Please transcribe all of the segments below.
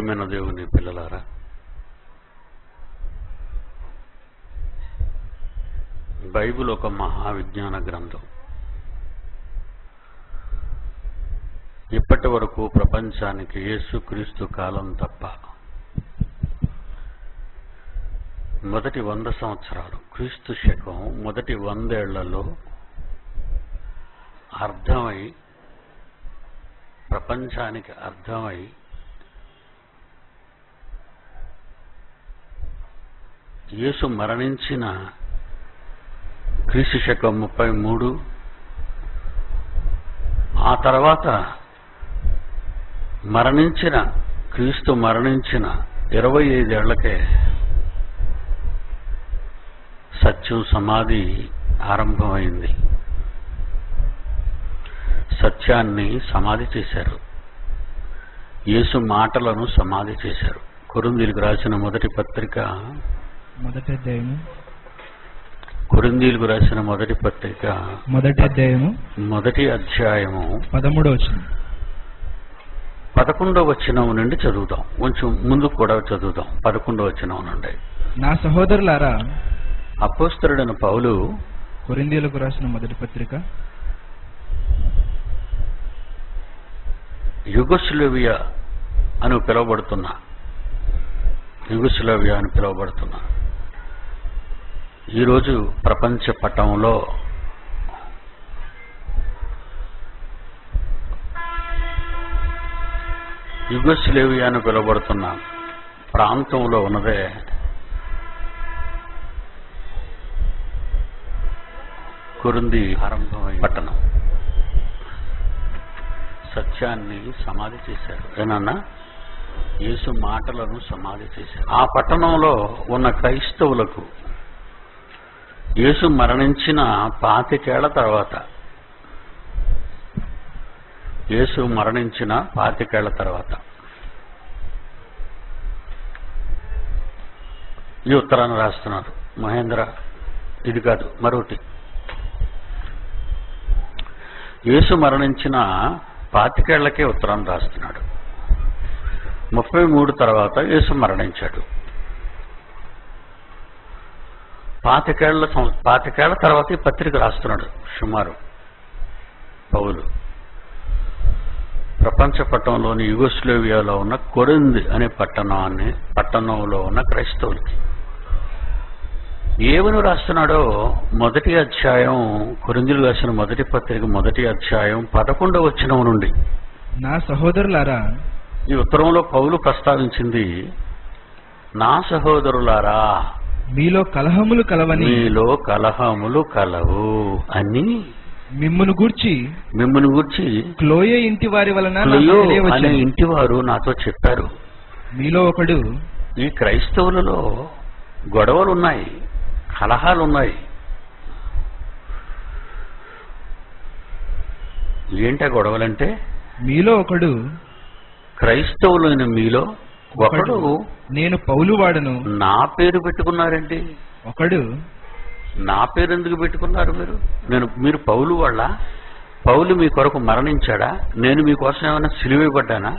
ప్రియమైన దేవుని పిల్లలారా, బైబిల్ ఒక మహావిజ్ఞాన గ్రంథం. ఇప్పటి వరకు ప్రపంచానికి యేసుక్రీస్తు కాలం తప్ప మొదటి 100 సంవత్సరాలు, క్రీస్తు శకం మొదటి 100 ఏళ్లలో అర్థమై, ప్రపంచానికి అర్థమై యేసు మరణించిన క్రీస్తు శకం 33, ఆ తర్వాత క్రీస్తు మరణించిన 25 ఏళ్లకే సత్యం సమాధి ఆరంభమైంది. సత్యాన్ని సమాధి చేశారు, యేసు మాటలను సమాధి చేశారు. కొరింథీయులకు రాసిన మొదటి పత్రిక కొరింథీయులకు రాసిన మొదటి పత్రిక మొదటి అధ్యాయము 11వ వచనం నుండి చదువుదాం. కొంచెం ముందు కూడా చదువుదాం. 11వ వచనం నుండి. నా సహోదరులారా, అపోస్తలుడైన పౌలు కొరింథీయులకు రాసిన మొదటి పత్రిక యుగోస్లావియా అని పిలువబడుతున్న ఈరోజు ప్రపంచ పటంలో యుగోస్లావియా అని పిలువబడుతున్న ప్రాంతంలో ఉన్నదే కొరింథీ ఆరంభమైన పట్టణం. సత్యాన్ని సమాధి చేశారు. ఏనన్నా, యేసు మాటలను సమాధి చేశారు. ఆ పట్టణంలో ఉన్న క్రైస్తవులకు యేసు మరణించిన 25 ఏళ్ల తర్వాత ఈ ఉత్తరాన్ని రాస్తున్నారు. మహేంద్ర, ఇది కాదు మరొకటి. యేసు మరణించిన 25 ఏళ్లకే ఉత్తరాన్ని రాస్తున్నాడు. 33 తర్వాత యేసు మరణించాడు. 25 ఏళ్ల తర్వాత ఈ పత్రిక రాస్తున్నాడు. సుమారు పౌలు ప్రపంచ పట్టణంలోని యుగోస్లావియాలో ఉన్న కొరింథీ అనే పట్టణంలో ఉన్న క్రైస్తవులకి ఏమని రాస్తున్నాడో మొదటి అధ్యాయం, కొరింథీయులకు రాసిన మొదటి పత్రిక మొదటి అధ్యాయం 11వ వచనం నుండి. నా సహోదరులారా, ఈ ఉత్తరంలో పౌలు ప్రస్తావించింది నా సహోదరులారా, మీలో కలహములు కలవు అని మిమ్మును గూర్చి క్లోయే ఇంటి వారి వలన అనే ఇంటివారు నాతో చెప్పారు. మీలో ఒకడు, ఈ క్రైస్తవులలో గొడవలున్నాయి, కలహాలున్నాయి. ఏంటా గొడవలంటే, మీలో ఒకడు, క్రైస్తవులైన మీలో ఒకడు, నేను పౌలు వాడను, నా పేరు పెట్టుకున్నారండి. ఒకడు, నా పేరు ఎందుకు పెట్టుకున్నారు మీరు పౌలు వాళ్ళ? పౌలు మీ కొరకు మరణించాడా? నేను మీకోసం ఏమైనా సిలువేయబడ్డానా?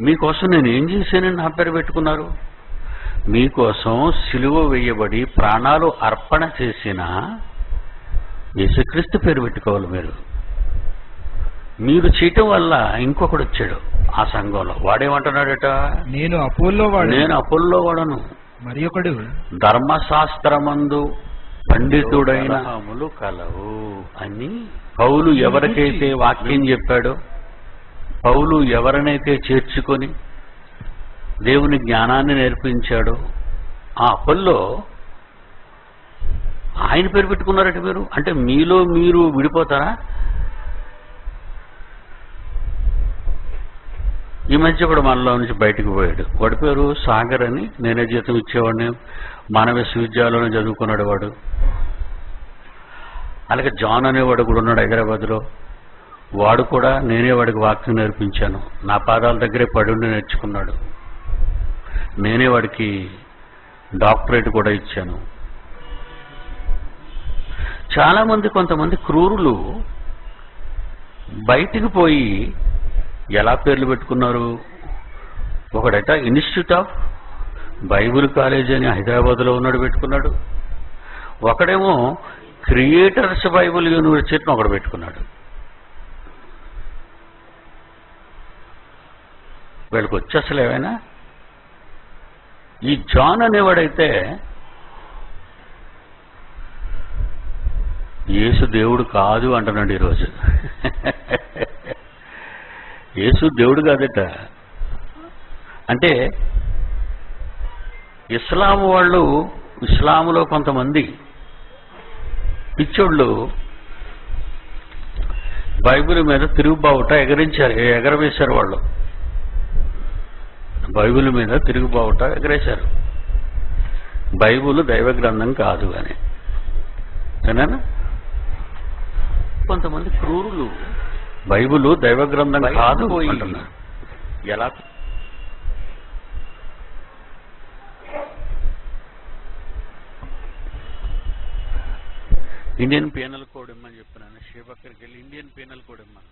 మీకోసం నేను ఏం చేశానని నా పేరు పెట్టుకున్నారు? మీకోసం సిలువ వేయబడి ప్రాణాలు అర్పణ చేసిన యేసుక్రీస్తు పేరు పెట్టుకోవాలి. మీరు చేయటం వల్ల ఇంకొకడు వచ్చాడు ఆ సంఘంలో. వాడేమంటున్నాడట, నేను అపోల్లో వాడను. మరి ఒకడు, ధర్మశాస్త్రమందు పండితుడైన కలవు అని. పౌలు ఎవరికైతే వాక్యం చెప్పాడో, పౌలు ఎవరినైతే చేర్చుకొని దేవుని జ్ఞానాన్ని నేర్పించాడో, ఆ అపోల్లో ఆయన పేరు పెట్టుకున్నారట. మీరు అంటే మీలో మీరు విడిపోతారా? ఈ మధ్య కూడా మనలో నుంచి బయటకు పోయాడు. వాడి పేరు సాగర్ అని. నేనే జీతం ఇచ్చేవాడిని. మన విశ్వవిద్యాలయంలో చదువుకున్నాడు వాడు. అలాగే జాన్ అనేవాడు కూడా ఉన్నాడు హైదరాబాద్లో. వాడు కూడా నేనే వాడికి వాక్యం నేర్పించాను. నా పాదాల దగ్గరే పడుండి నేర్చుకున్నాడు. నేనే వాడికి డాక్టరేట్ కూడా ఇచ్చాను. చాలా మంది, కొంతమంది క్రూరులు బయటికి పోయి ఎలా పేర్లు పెట్టుకున్నారు? ఒకడట ఇన్స్టిట్యూట్ ఆఫ్ బైబుల్ కాలేజ్ అని హైదరాబాద్లో ఉన్నాడు పెట్టుకున్నాడు. ఒకడేమో క్రియేటర్స్ బైబుల్ యూనివర్సిటీని ఒకడు పెట్టుకున్నాడు. వీళ్ళకి వచ్చి అసలు ఏమైనా ఈ జాన్ అనేవాడైతే యేసు దేవుడు కాదు అంటున్నాడు ఈరోజు. యేసు దేవుడు కాదట. అంటే ఇస్లాములో కొంతమంది పిచ్చోళ్ళు బైబిల్ మీద తిరుగుబావుట ఎగరవేశారు. వాళ్ళు బైబిల్ మీద తిరుగుబావుట ఎగరేశారు. బైబిల్ దైవ గ్రంథం కాదు అని. సరేనా? కొంతమంది క్రూరులు బైబిల్ దైవ గ్రంథం కాదు అంటున్నారు. ఎలా? ఇండియన్ పీనల్ కోడ్ ఇమ్మని చెప్తున్నాను. షేబక్కడికి వెళ్ళి ఇండియన్ పీనల్ కోడ్ ఇమ్మని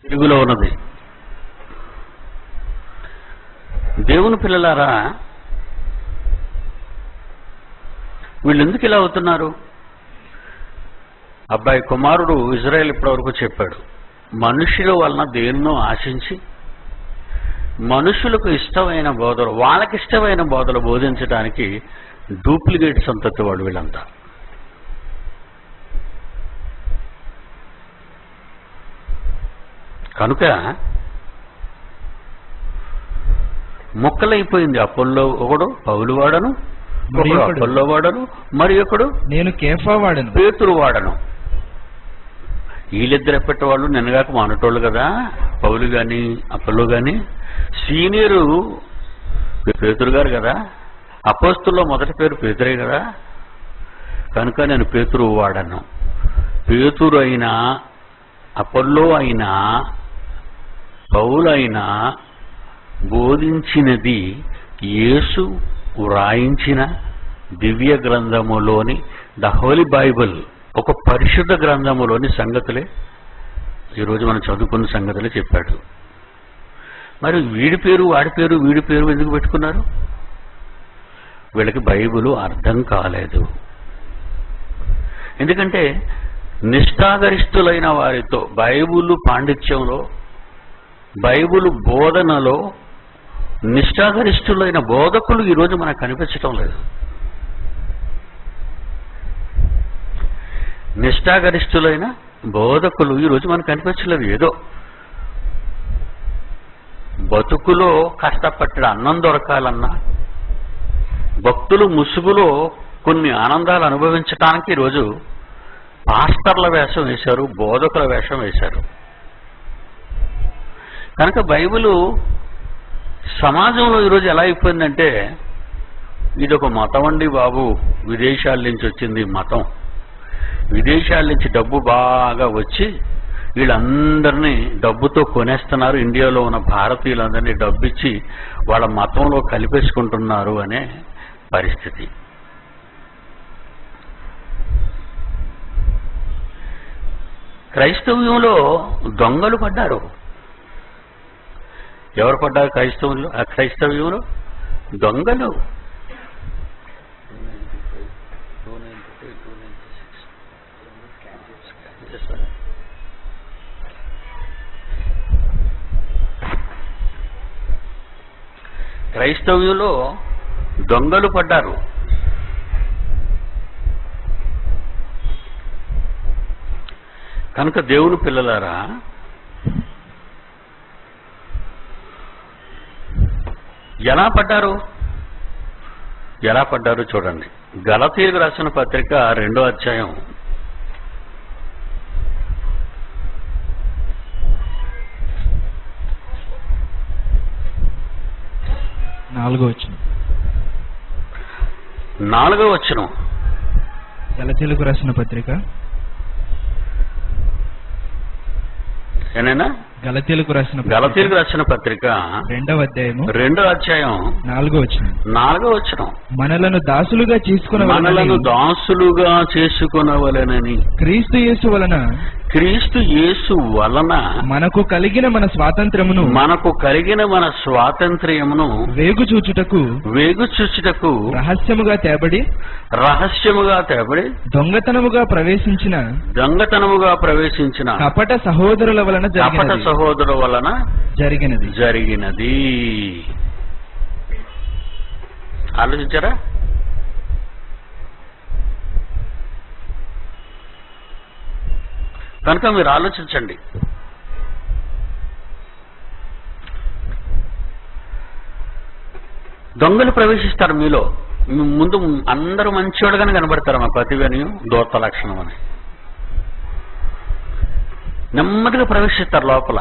తెలుగులో ఉన్నది. దేవుని పిల్లలారా, వీళ్ళు ఎందుకు ఇలా అవుతున్నారు? అబ్బాయి కుమారుడు ఇజ్రాయెల్ ఇప్పటివరకు చెప్పాడు, మనుషుల వలన దేన్నో ఆశించి మనుషులకు ఇష్టమైన బోధలు, వాళ్ళకి ఇష్టమైన బోధలు బోధించడానికి డూప్లికేట్ సంతతి వాడు వీళ్ళంతా. కనుక మొక్కలైపోయింది. అపోల్లో ఒకడు పౌలు వాడను, అపోల్లో వాడను, మరి ఒకడు నేను కేఫా వాడను, పేతురు వాడను. వీళ్ళిద్దరు ఎప్పటివాళ్ళు నిన్నగాక మానటోళ్ళు కదా, పౌలు గాని అపోల్లో గాని. సీనియరు పేతురు గారు కదా, అపోస్తుల్లో మొదటి పేరు పేతురే కదా. కనుక నేను పేతురు వాడను. పేతురు అయినా, అపోల్లో అయినా, పౌలు అయినా బోధించినది యేసు వ్రాయించిన దివ్య గ్రంథములోని ద హోలీ బైబిల్, ఒక పరిశుద్ధ గ్రంథములోని సంగతులే ఈరోజు మనం చదువుకున్న సంగతులే చెప్పాడు. మరి వీడి పేరు వాడి పేరు వీడి పేరు ఎందుకు పెట్టుకున్నారు? వీళ్ళకి బైబిల్ అర్థం కాలేదు. ఎందుకంటే నిష్ఠాగరిష్ఠులైన వారితో బైబిల్ పాండిత్యంలో, బైబిల్ బోధనలో నిష్ఠాగరిష్ఠులైన బోధకులు ఈరోజు మనకు కనిపించటం లేదు. నిష్ఠాగరిష్ఠులైన బోధకులు ఈరోజు మనకు కనిపించలేదు. ఏదో బతుకులో కష్టపట్టిన అన్నం దొరకాలన్నా, భక్తులు ముసుగులో కొన్ని ఆనందాలు అనుభవించటానికి ఈరోజు పాస్టర్ల వేషం వేశారు, బోధకుల వేషం వేశారు. కనుక బైబిలు సమాజంలో ఈరోజు ఎలా అయిపోయిందంటే, ఇది ఒక మతం అండి బాబు, విదేశాల నుంచి వచ్చింది మతం. విదేశాల నుంచి డబ్బు బాగా వచ్చి వీళ్ళందరినీ డబ్బుతో కొనేస్తున్నారు. ఇండియాలో ఉన్న భారతీయులందరినీ డబ్బు ఇచ్చి వాళ్ళ మతంలో కలిపేసుకుంటున్నారు అనే పరిస్థితి. క్రైస్తవ్యంలో దొంగలు పడ్డారు. ఎవరు పడ్డారు క్రైస్తవ్యంలో? దొంగలు. క్రైస్తవ్యంలో దొంగలు పడ్డారు. కనుక దేవుని పిల్లలారా, ఎలా పడ్డారు చూడండి. గలతీయులకు రాసిన పత్రిక 2వ అధ్యాయం 4వ వచనం. గలతీయులకు రాసిన పత్రిక ఏనైనా గలతీయులకు రాసిన పత్రిక 2వ అధ్యాయము 2వ అధ్యాయం 4వ వచనం. మనలను దాసులుగా చేసుకొనవలెనని క్రీస్తు యేసు వలన క్రీస్తు యేసు వలన మనకు కలిగిన మన స్వాతంత్ర్యమును వేగు చూచుటకు రహస్యముగా తేబడి దొంగతనముగా ప్రవేశించిన కపట సహోదరుల వలన జరిగినది. ఆలోచించారా? కనుక మీరు ఆలోచించండి. దొంగలు ప్రవేశిస్తారు మీలో. ముందు అందరూ మంచివాడుగానే కనబడతారు. మా ప్రతిభని దూర్త లక్షణం అని నెమ్మదిగా ప్రవేశిస్తారు లోపల.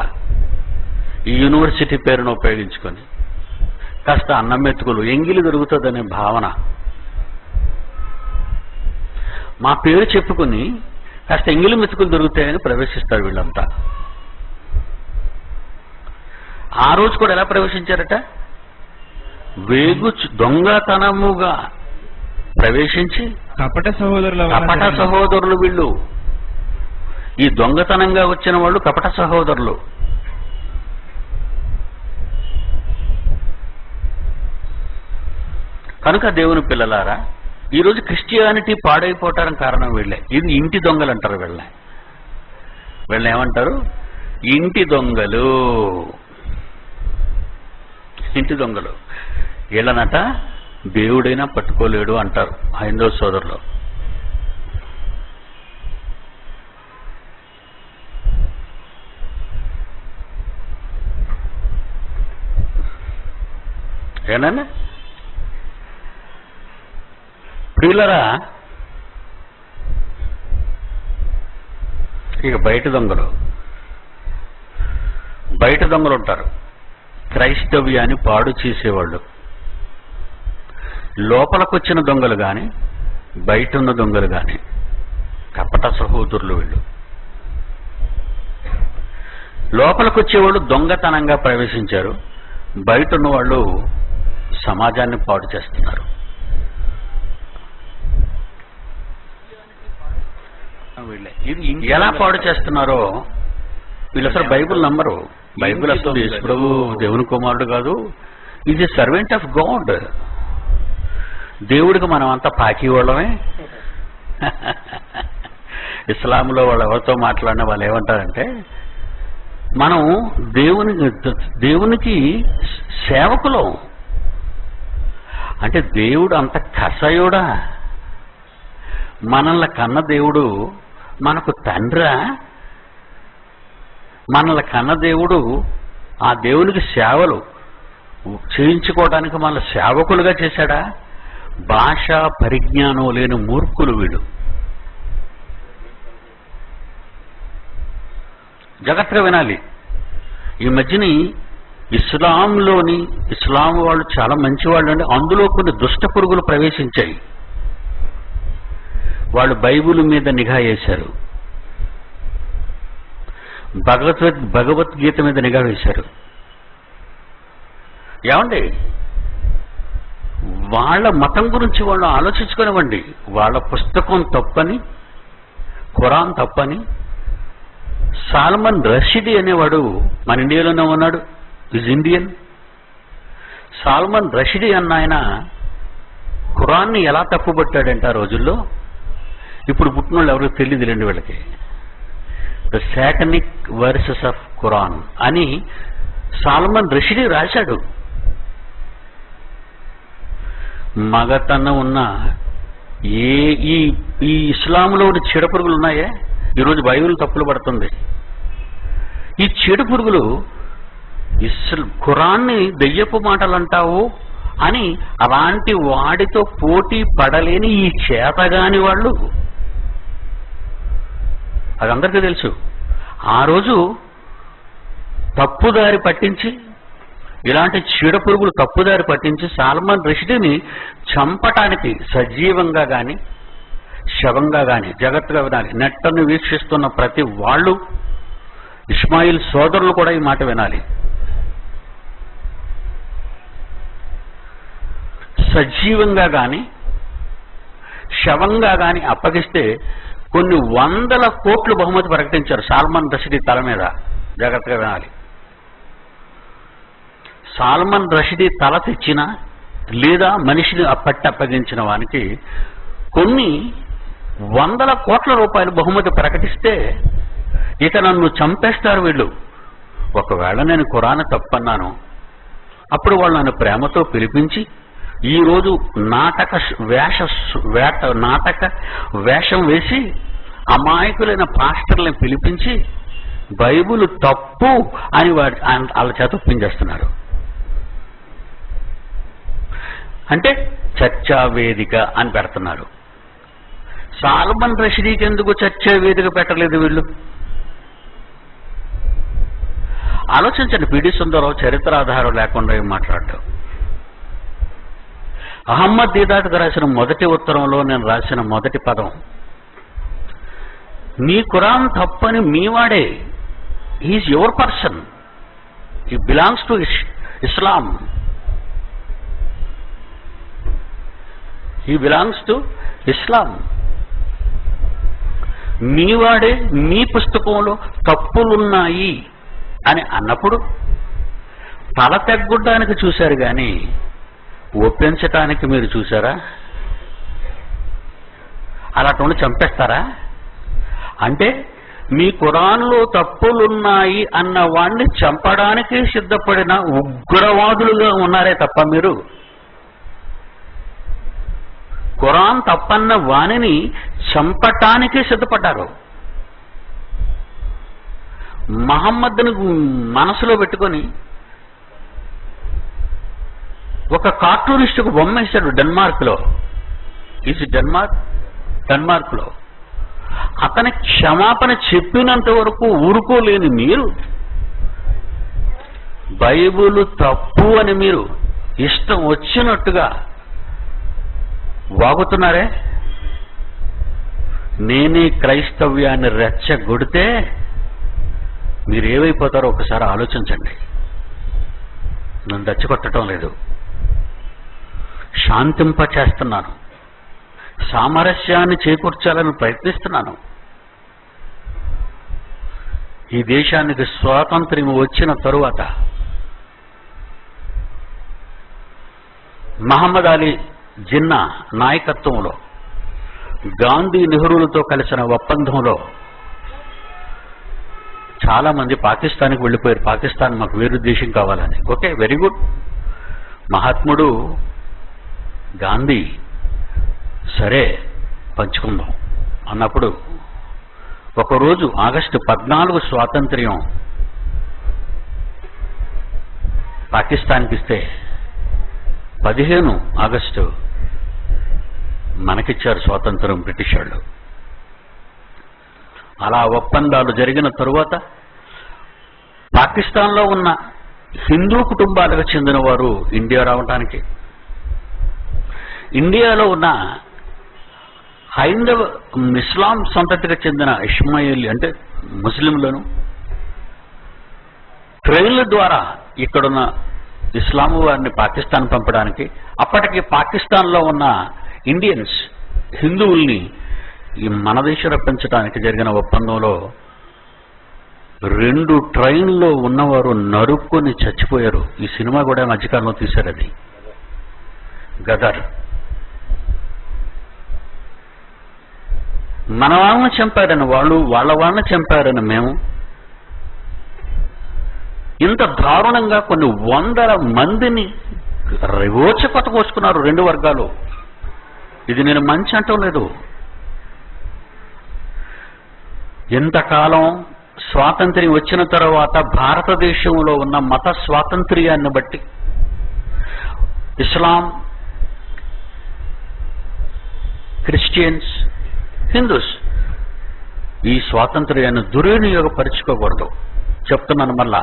ఈ యూనివర్సిటీ పేరును ఉపయోగించుకొని కాస్త అన్నమెత్తుకులు ఎంగిలి దొరుకుతుందనే భావన, మా పేరు చెప్పుకుని కాస్త ఎంగిలి మెతుకులు దొరుకుతాయని ప్రవేశిస్తారు వీళ్ళంతా. ఆ రోజు కూడా ఎలా ప్రవేశించారట? దొంగతనముగా ప్రవేశించి కపట సహోదరులు వీళ్ళు. ఈ దొంగతనంగా వచ్చిన వాళ్ళు కపట సహోదరులు. కనుక దేవుని పిల్లలారా, ఈరోజు క్రిస్టియానిటీ పాడైపోవటానికి కారణం వీళ్ళే. ఇది ఇంటి దొంగలు అంటారు. వీళ్ళని ఏమంటారు? ఇంటి దొంగలు. వీళ్ళనట దేవుడైనా పట్టుకోలేడు అంటారు హైందవ సోదరులు. ఏనా ప్రియులరా? ఇక బయట దొంగలు ఉంటారు. క్రైస్తవ్యాన్ని పాడు చేసేవాళ్ళు. లోపలికొచ్చిన దొంగలు కానీ బయట ఉన్న దొంగలు కానీ కపట సహోదరులు వీళ్ళు. లోపలికొచ్చేవాళ్ళు దొంగతనంగా ప్రవేశించారు, బయట ఉన్న వాళ్ళు సమాజాన్ని పాడు చేస్తున్నారు. ఎలా పాడు చేస్తున్నారో వీళ్ళు అసలు బైబుల్ నమ్మరు. బైబుల్ అసలు యేసుప్రభు దేవుని కుమారుడు కాదు, is a servant of God. దేవుడికి మనం అంతా పాకి వాళ్ళమే. ఇస్లాంలో వాళ్ళు ఎవరితో మాట్లాడిన వాళ్ళు ఏమంటారంటే, మనం దేవునికి సేవకులం. అంటే దేవుడు అంత కసయుడా? మనల్ని కన్న దేవుడు మనకు తండ్రా? మనల్ని కన్న దేవుడు ఆ దేవునికి సేవలు చేయించుకోవడానికి మన సేవకులుగా చేశాడా? భాషా పరిజ్ఞానం లేని మూర్ఖులు వీడు. జాగ్రత్తగా వినాలి. ఈ మధ్యని ఇస్లాం వాళ్ళు చాలా మంచివాళ్ళు అండి. అందులో కొన్ని దుష్ట పురుగులు ప్రవేశించాయి. వాళ్ళు బైబిల్ మీద నిఘా వేశారు, భగవద్గీత మీద నిఘా వేశారు. ఏమండి, వాళ్ళ మతం గురించి వాళ్ళు ఆలోచించుకునివ్వండి. వాళ్ళ పుస్తకం తప్పని, ఖురాన్ తప్పని. సాల్మన్ రషీదీ అనేవాడు మన ఇండియాలోనే ఉన్నాడు, ఈజ్ ఇండియన్. సాల్మన్ రషీదీ అన్న ఆయన ఖురాన్ని ఎలా తప్పుపట్టాడంటే ఆ రోజుల్లో, ఇప్పుడు పుట్టిన వాళ్ళు ఎవరికి తెలియదులేండి వీళ్ళకి. The satanic versus of Quran అని సాల్మన్ రషీదీ రాశాడు. మగతనం ఉన్న ఈ ఇస్లాంలో చీడపురుగులు ఉన్నాయే, ఈరోజు బైబిల్ తప్పులు పడుతుంది. ఈ చీడపురుగులు ఖురాన్ని దెయ్యపు మాటలు అంటావు అని అలాంటి వాడితో పోటీ పడలేని ఈ చేతగాని వాళ్ళు, అదందరికీ తెలుసు. ఆ రోజు తప్పుదారి పట్టించి, ఇలాంటి చీడపురుగులు తప్పుదారి పట్టించి సాల్మన్ రషీదీని చంపటానికి సజీవంగా కానీ శవంగా కానీ, జాగ్రత్తగా వినాలి, నెట్టను వీక్షిస్తున్న ప్రతి వాళ్ళు, ఇస్మాయిల్ సోదరులు కూడా ఈ మాట వినాలి. సజీవంగా కానీ శవంగా కానీ అప్పగిస్తే కొన్ని 100 కోట్లు బహుమతి ప్రకటించారు సాల్మన్ రషీదీ తల మీద. జాగ్రత్తగా వినాలి. సాల్మన్ రషీదీ తల తెచ్చిన లేదా మనిషిని పట్టి అప్పగించిన వానికి కొన్ని 100 కోట్ల రూపాయలు బహుమతి ప్రకటిస్తే ఇక నన్ను చంపేస్తారు వీళ్ళు. ఒకవేళ నేను ఖురాన్ తప్పన్నాను, అప్పుడు వాళ్ళు నన్ను ప్రేమతో పిలిపించి ఈరోజు నాటక వేషం వేసి అమాయకులైన పాస్టర్లను పిలిపించి బైబిల్ తప్పు అని వాళ్ళ చేత ఒప్పించేస్తున్నారు. అంటే చర్చా వేదిక అని పెడుతున్నారు. సాల్మన్ రషీదీకి ఎందుకు చర్చా వేదిక పెట్టలేదు వీళ్ళు? ఆలోచించండి. పిడి సుందరరావు చరిత్ర ఆధారం లేకుండా ఏం మాట్లాడటం. అహ్మద్ దీదాత్కు రాసిన మొదటి ఉత్తరంలో నేను రాసిన మొదటి పదం, నీ ఖురాన్ తప్పని మీవాడే. He is your person, he belongs to Islam, he belongs to Islam. మీవాడే మీ పుస్తకంలో తప్పులున్నాయి అని అన్నప్పుడు తల తెగ్గొట్టడానికి చూశారు కానీ ఒప్పించటానికి మీరు చూసారా? అలాంటి చంపేస్తారా? అంటే మీ ఖురాన్లో తప్పులున్నాయి అన్న వాణ్ణి చంపడానికి సిద్ధపడిన ఉగ్రవాదులుగా ఉన్నారే తప్ప మీరు ఖురాన్ తప్పన్న వాణిని చంపటానికి సిద్ధపడ్డారు. మహమ్మద్ని మనసులో పెట్టుకొని ఒక కార్టూనిస్టుకు బొమ్మ వేశాడు డెన్మార్క్లో. ఇది డెన్మార్క్లో అతని క్షమాపణ చెప్పినంత వరకు ఊరుకోలేని మీరు బైబిల్ తప్పు అని మీరు ఇష్టం వచ్చినట్టుగా వాగుతున్నారే. నేనే క్రైస్తవ్యాన్ని రెచ్చగొడితే మీరేమైపోతారో ఒకసారి ఆలోచించండి. నన్ను రెచ్చగొట్టడం లేదు, శాంతింపచేస్తున్నాను, సామరస్యాన్ని చేకూర్చాలని ప్రయత్నిస్తున్నాను. ఈ దేశానికి స్వాతంత్ర్యం వచ్చిన తరువాత మహమ్మద్ అలీ జిన్నా నాయకత్వంలో గాంధీ నెహ్రూలతో కలిసిన ఒప్పందంలో చాలా మంది పాకిస్తాన్కి వెళ్ళిపోయారు. పాకిస్తాన్ మాకు వేరు దేశం కావాలని. Okay, very good. మహాత్ముడు గాంధీ సరే పంచుకుందాం అన్నప్పుడు ఒకరోజు ఆగస్టు 14 స్వాతంత్ర్యం పాకిస్తాన్కి ఇస్తే 15 ఆగస్టు మనకిచ్చారు స్వాతంత్రం బ్రిటిష్ వాళ్ళు. అలా ఒప్పందాలు జరిగిన తరువాత పాకిస్తాన్లో ఉన్న హిందూ కుటుంబాలకు చెందిన వారు ఇండియా రావడానికి, ఇండియాలో ఉన్న హైందవ ఇస్లాం సంతతికి చెందిన ఇస్మాయిల్ అంటే ముస్లింలను ట్రైన్ల ద్వారా ఇక్కడున్న ఇస్లాం వారిని పాకిస్తాన్ పంపడానికి, అప్పటికి పాకిస్తాన్లో ఉన్న ఇండియన్స్ హిందువుల్ని ఈ మన దేశం రప్పించడానికి జరిగిన ఒప్పందంలో 2 ట్రైన్లో ఉన్నవారు నరుక్కొని చచ్చిపోయారు. ఈ సినిమా కూడా మధ్యకాలంలో తీశారు. అది గదర్. మన వాళ్ళని చంపారని వాళ్ళు, వాళ్ళ వాళ్ళని చంపారని మేము. ఇంత దారుణంగా కొన్ని 100 మందిని రివోచకొత కోసుకున్నారు 2 వర్గాలు. ఇది నేను మంచి అంటం లేదు. ఎంతకాలం స్వాతంత్ర్యం వచ్చిన తర్వాత భారతదేశంలో ఉన్న మత స్వాతంత్ర్యాన్ని బట్టి ఇస్లాం, క్రిస్టియన్స్, హిందూస్ ఈ స్వాతంత్ర్యాన్ని దుర్వినియోగపరుచుకోకూడదు. చెప్తున్నాను మళ్ళా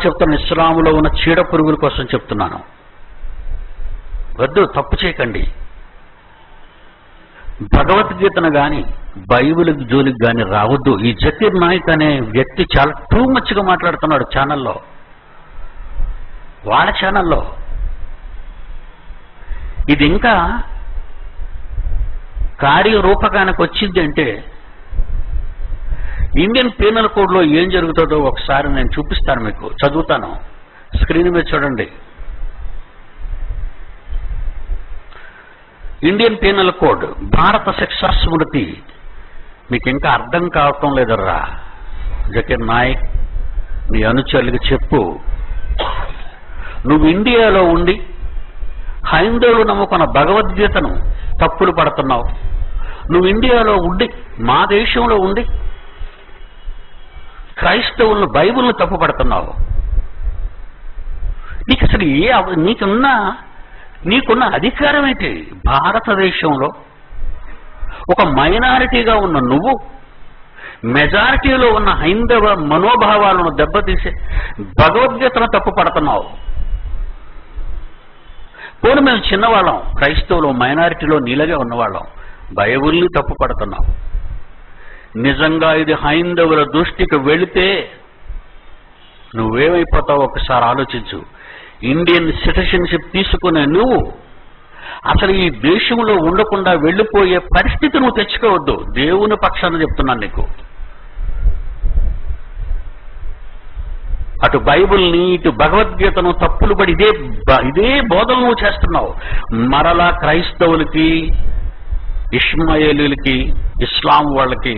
చెప్తున్నాను. ఇస్లాంలో ఉన్న చీడ పురుగుల కోసం చెప్తున్నాను. వద్దు, తప్పు చేయకండి. భగవద్గీతను గాని బైబిల్ జోలికి గాని రావద్దు. ఈ జకీర్ నాయక్ అనే వ్యక్తి చాలా టూ మచ్గా మాట్లాడుతున్నాడు ఛానల్లో, వాళ్ళ ఛానల్లో. ఇది ఇంకా కార్యరూపకానికి వచ్చింది అంటే ఇండియన్ పీనల్ కోడ్లో ఏం జరుగుతుందో ఒకసారి నేను చూపిస్తాను, మీకు చదువుతాను. స్క్రీన్ మీద చూడండి. ఇండియన్ పీనల్ కోడ్, భారత శిక్షా స్మృతి. మీకు ఇంకా అర్థం కావటం లేదర్రా జకీర్ నాయక్, నీ అనుచరులకు చెప్పు. నువ్వు ఇండియాలో ఉండి హైందవులు నమ్ముకున్న భగవద్గీతను తప్పులు పడుతున్నావు. నువ్వు ఇండియాలో ఉండి, మా దేశంలో ఉండి క్రైస్తవులను బైబిల్ను తప్పు పడుతున్నావు. నీకు అసలు నీకున్న అధికారం ఏంటి? భారతదేశంలో ఒక మైనారిటీగా ఉన్న నువ్వు మెజారిటీలో ఉన్న హైందవ మనోభావాలను దెబ్బతీసే భగవద్గీతను తప్పు పడుతున్నావు. పోనీ మేము చిన్నవాళ్ళం, క్రైస్తవులు మైనారిటీలో నీలగా ఉన్నవాళ్ళం, బైబిల్ని తప్పు పడుతున్నాం. నిజంగా ఇది హైందవుల దృష్టికి వెళితే నువ్వేమైపోతావు ఒకసారి ఆలోచించు. ఇండియన్ సిటిజన్షిప్ తీసుకునే నువ్వు అసలు ఈ దేశంలో ఉండకుండా వెళ్ళిపోయే పరిస్థితి నువ్వు తెచ్చుకోవద్దు. దేవుని పక్షాన చెప్తున్నాను నీకు. అటు బైబిల్ని ఇటు భగవద్గీతను తప్పులు పడి ఇదే బోధలు నువ్వు చేస్తున్నావు. మరలా క్రైస్తవులకి, ఇష్మాయేలీలకి, ఇస్లాం వాళ్ళకి,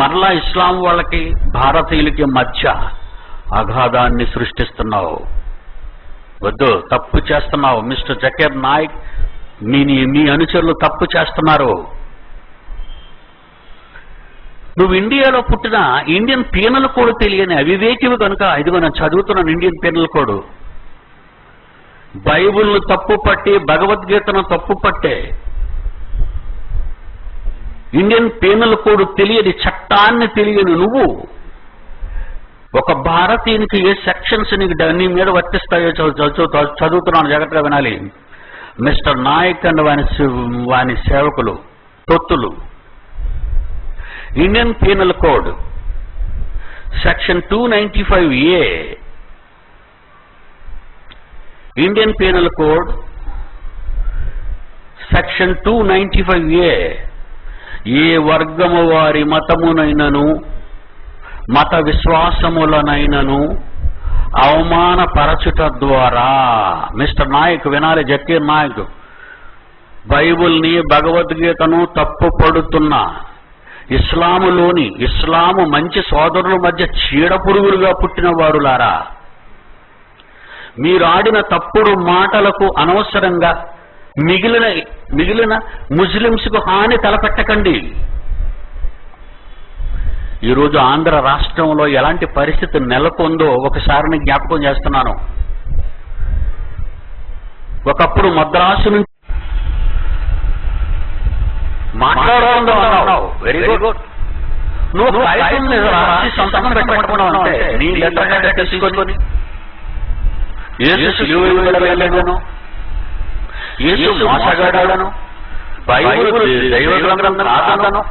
మరలా ఇస్లాం వాళ్ళకి, భారతీయులకి మధ్య అగాధాన్ని సృష్టిస్తున్నావు. వద్దు, తప్పు చేస్తున్నావు మిస్టర్ జకీర్ నాయక్. మీ అనుచరులు తప్పు చేస్తున్నారు. నువ్వు ఇండియాలో పుట్టిన ఇండియన్ పీనల్ కోడ్ తెలియని అవివేకివి కనుక, ఇదిగో నేను చదువుతున్నాను ఇండియన్ పీనల్ కోడ్. బైబిల్ను తప్పు పట్టి, భగవద్గీతను తప్పు పట్టే ఇండియన్ పీనల్ కోడ్ తెలియని, చట్టాన్ని తెలియని నువ్వు ఒక భారతీయునికి ఏ సెక్షన్స్ నీ మీద వర్తిస్తాయో చదువుతున్నాను, జాగ్రత్తగా వినాలి. మిస్టర్ నాయక్ అండ్ వాని సేవకులు, తొత్తులు. Indian penal code section 295A. Indian penal code section 295A. ఏ వర్గము వారి మతమునైనను మత విశ్వాసములనైనను అవమానపరచుట ద్వారా, మిస్టర్ నాయక్ వినాలి, జకీర్ నాయక్, బైబిల్ని భగవద్గీతను తప్పు పడుతున్న ఇస్లాము మంచి సోదరుల మధ్య చీడ పురుగులుగా పుట్టిన వారులారా, మీరు ఆడిన తప్పుడు మాటలకు అనవసరంగా మిగిలిన ముస్లింస్కు హాని తలపెట్టకండి. ఈరోజు ఆంధ్ర రాష్ట్రంలో ఎలాంటి పరిస్థితి నెలకొందో ఒకసారి జ్ఞాపకం చేస్తున్నాను. ఒకప్పుడు మద్రాసు నుంచి మాట్లాడాలన్నావు, వెరీ గుడ్. నువ్వు సంతకం పెట్టమనుకున్నావు అంటే నీ లెటర్ తీసుకొని యేసు వెళ్ళను, యేసు మోసగాడను, బైబిల్ దైవ గ్రంథం కాదను,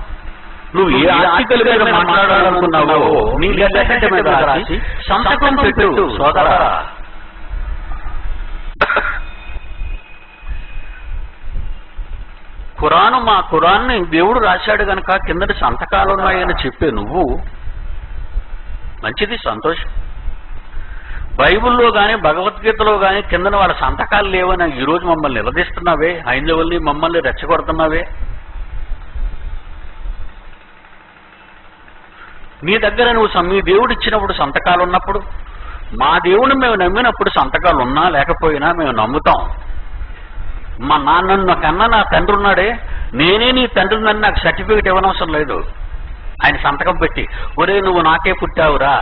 నువ్వు ఏ ఆర్టికల్ మీద మాట్లాడాలనుకున్నావో నీ లెటర్ మీద రాసి సంతకం పెట్టు సోదరా. మా ఖురాన్ని దేవుడు రాశాడు గనక కిందటి సంతకాలు ఉన్నాయని చెప్పే నువ్వు మంచిది, సంతోషం. బైబిల్లో కానీ భగవద్గీతలో కానీ కిందన వాళ్ళ సంతకాలు లేవని ఈరోజు మమ్మల్ని నిలదీస్తున్నావే, హైందవుల్ని మమ్మల్ని రెచ్చగొడుతున్నావే. నీ దగ్గర మీ దేవుడు ఇచ్చినప్పుడు సంతకాలు ఉన్నప్పుడు, మా దేవుడిని మేము నమ్మినప్పుడు సంతకాలు ఉన్నా లేకపోయినా మేము నమ్ముతాం. మా నాన్న కన్నా నా తండ్రి ఉన్నాడే, నేనే నీ తండ్రిని నాకు సర్టిఫికేట్ ఇవ్వనవసరం లేదు. ఆయన సంతకం పెట్టి, ఒరే నువ్వు నాకే పుట్టావురా.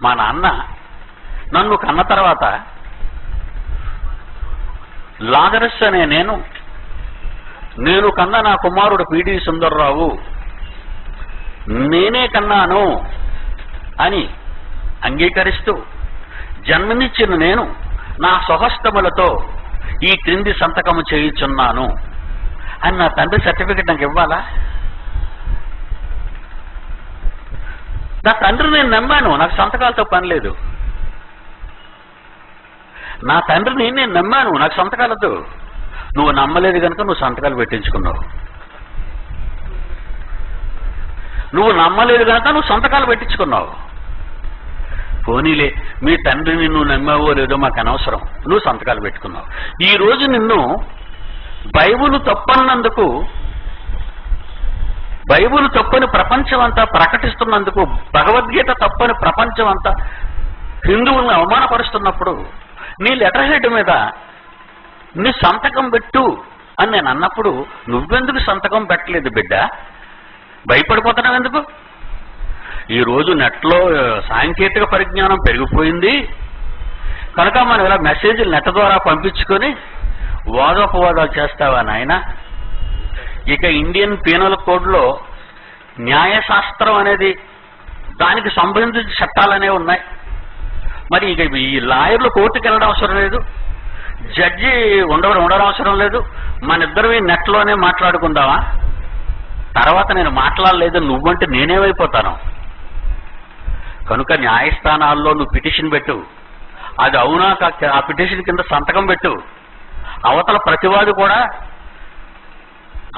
మా నాన్న నన్ను కన్న తర్వాత లాజరస్ అనే నేను కన్నా నా కుమారుడు పిడి సుందర్రావు నేనే కన్నాను అని అంగీకరిస్తూ, జన్మనిచ్చిన నేను నా స్వహస్తములతో ఈ క్రింది సంతకము చేయుచున్నాను అని నా తండ్రి సర్టిఫికెట్ నాకు ఇవ్వాలా? నా తండ్రి నేను నమ్మాను, నాకు సంతకాలతో పని లేదు. నా తండ్రిని నేను నమ్మాను, నాకు సంతకాలతో. నువ్వు నమ్మలేదు కనుక నువ్వు సంతకాలు పెట్టించుకున్నావు. నువ్వు నమ్మలేదు కనుక నువ్వు సంతకాలు పెట్టించుకున్నావు. పోనీలే, మీ తండ్రిని నువ్వు నమ్మావో లేదో మాకు అనవసరం, నువ్వు సంతకాలు పెట్టుకున్నావు. ఈ రోజు నిన్ను బైబిల్ తప్పన్నందుకు, బైబిల్ తప్పని ప్రపంచం అంతా ప్రకటిస్తున్నందుకు, భగవద్గీత తప్పని ప్రపంచం అంతా హిందువులను అవమానపరుస్తున్నప్పుడు నీ లెటర్ హెడ్ మీద నీ సంతకం పెట్టు అని నేను అన్నప్పుడు నువ్వెందుకు సంతకం పెట్టలేదు బిడ్డ? భయపడిపోతున్నావు ఎందుకు? ఈరోజు నెట్లో సాంకేతిక పరిజ్ఞానం పెరిగిపోయింది కనుక మనం ఇలా మెసేజ్లు నెట్ ద్వారా పంపించుకొని వాదోపవాదాలు చేస్తావా నాయన? ఇక ఇండియన్ పీనల్ కోడ్లో న్యాయశాస్త్రం అనేది, దానికి సంబంధించిన చట్టాలనే ఉన్నాయి. మరి ఇక ఈ లాయర్లు కోర్టుకు వెళ్ళడం అవసరం లేదు, జడ్జి ఉండడం అవసరం లేదు, మన ఇద్దరు నెట్లోనే మాట్లాడుకుందామా? తర్వాత నేను మాట్లాడలేదు నువ్వంటే నేనేమైపోతాను? కనుక న్యాయస్థానాల్లో నువ్వు పిటిషన్ పెట్టు, అది అవునా ఆ పిటిషన్ కింద సంతకం పెట్టు. అవతల ప్రతివాది కూడా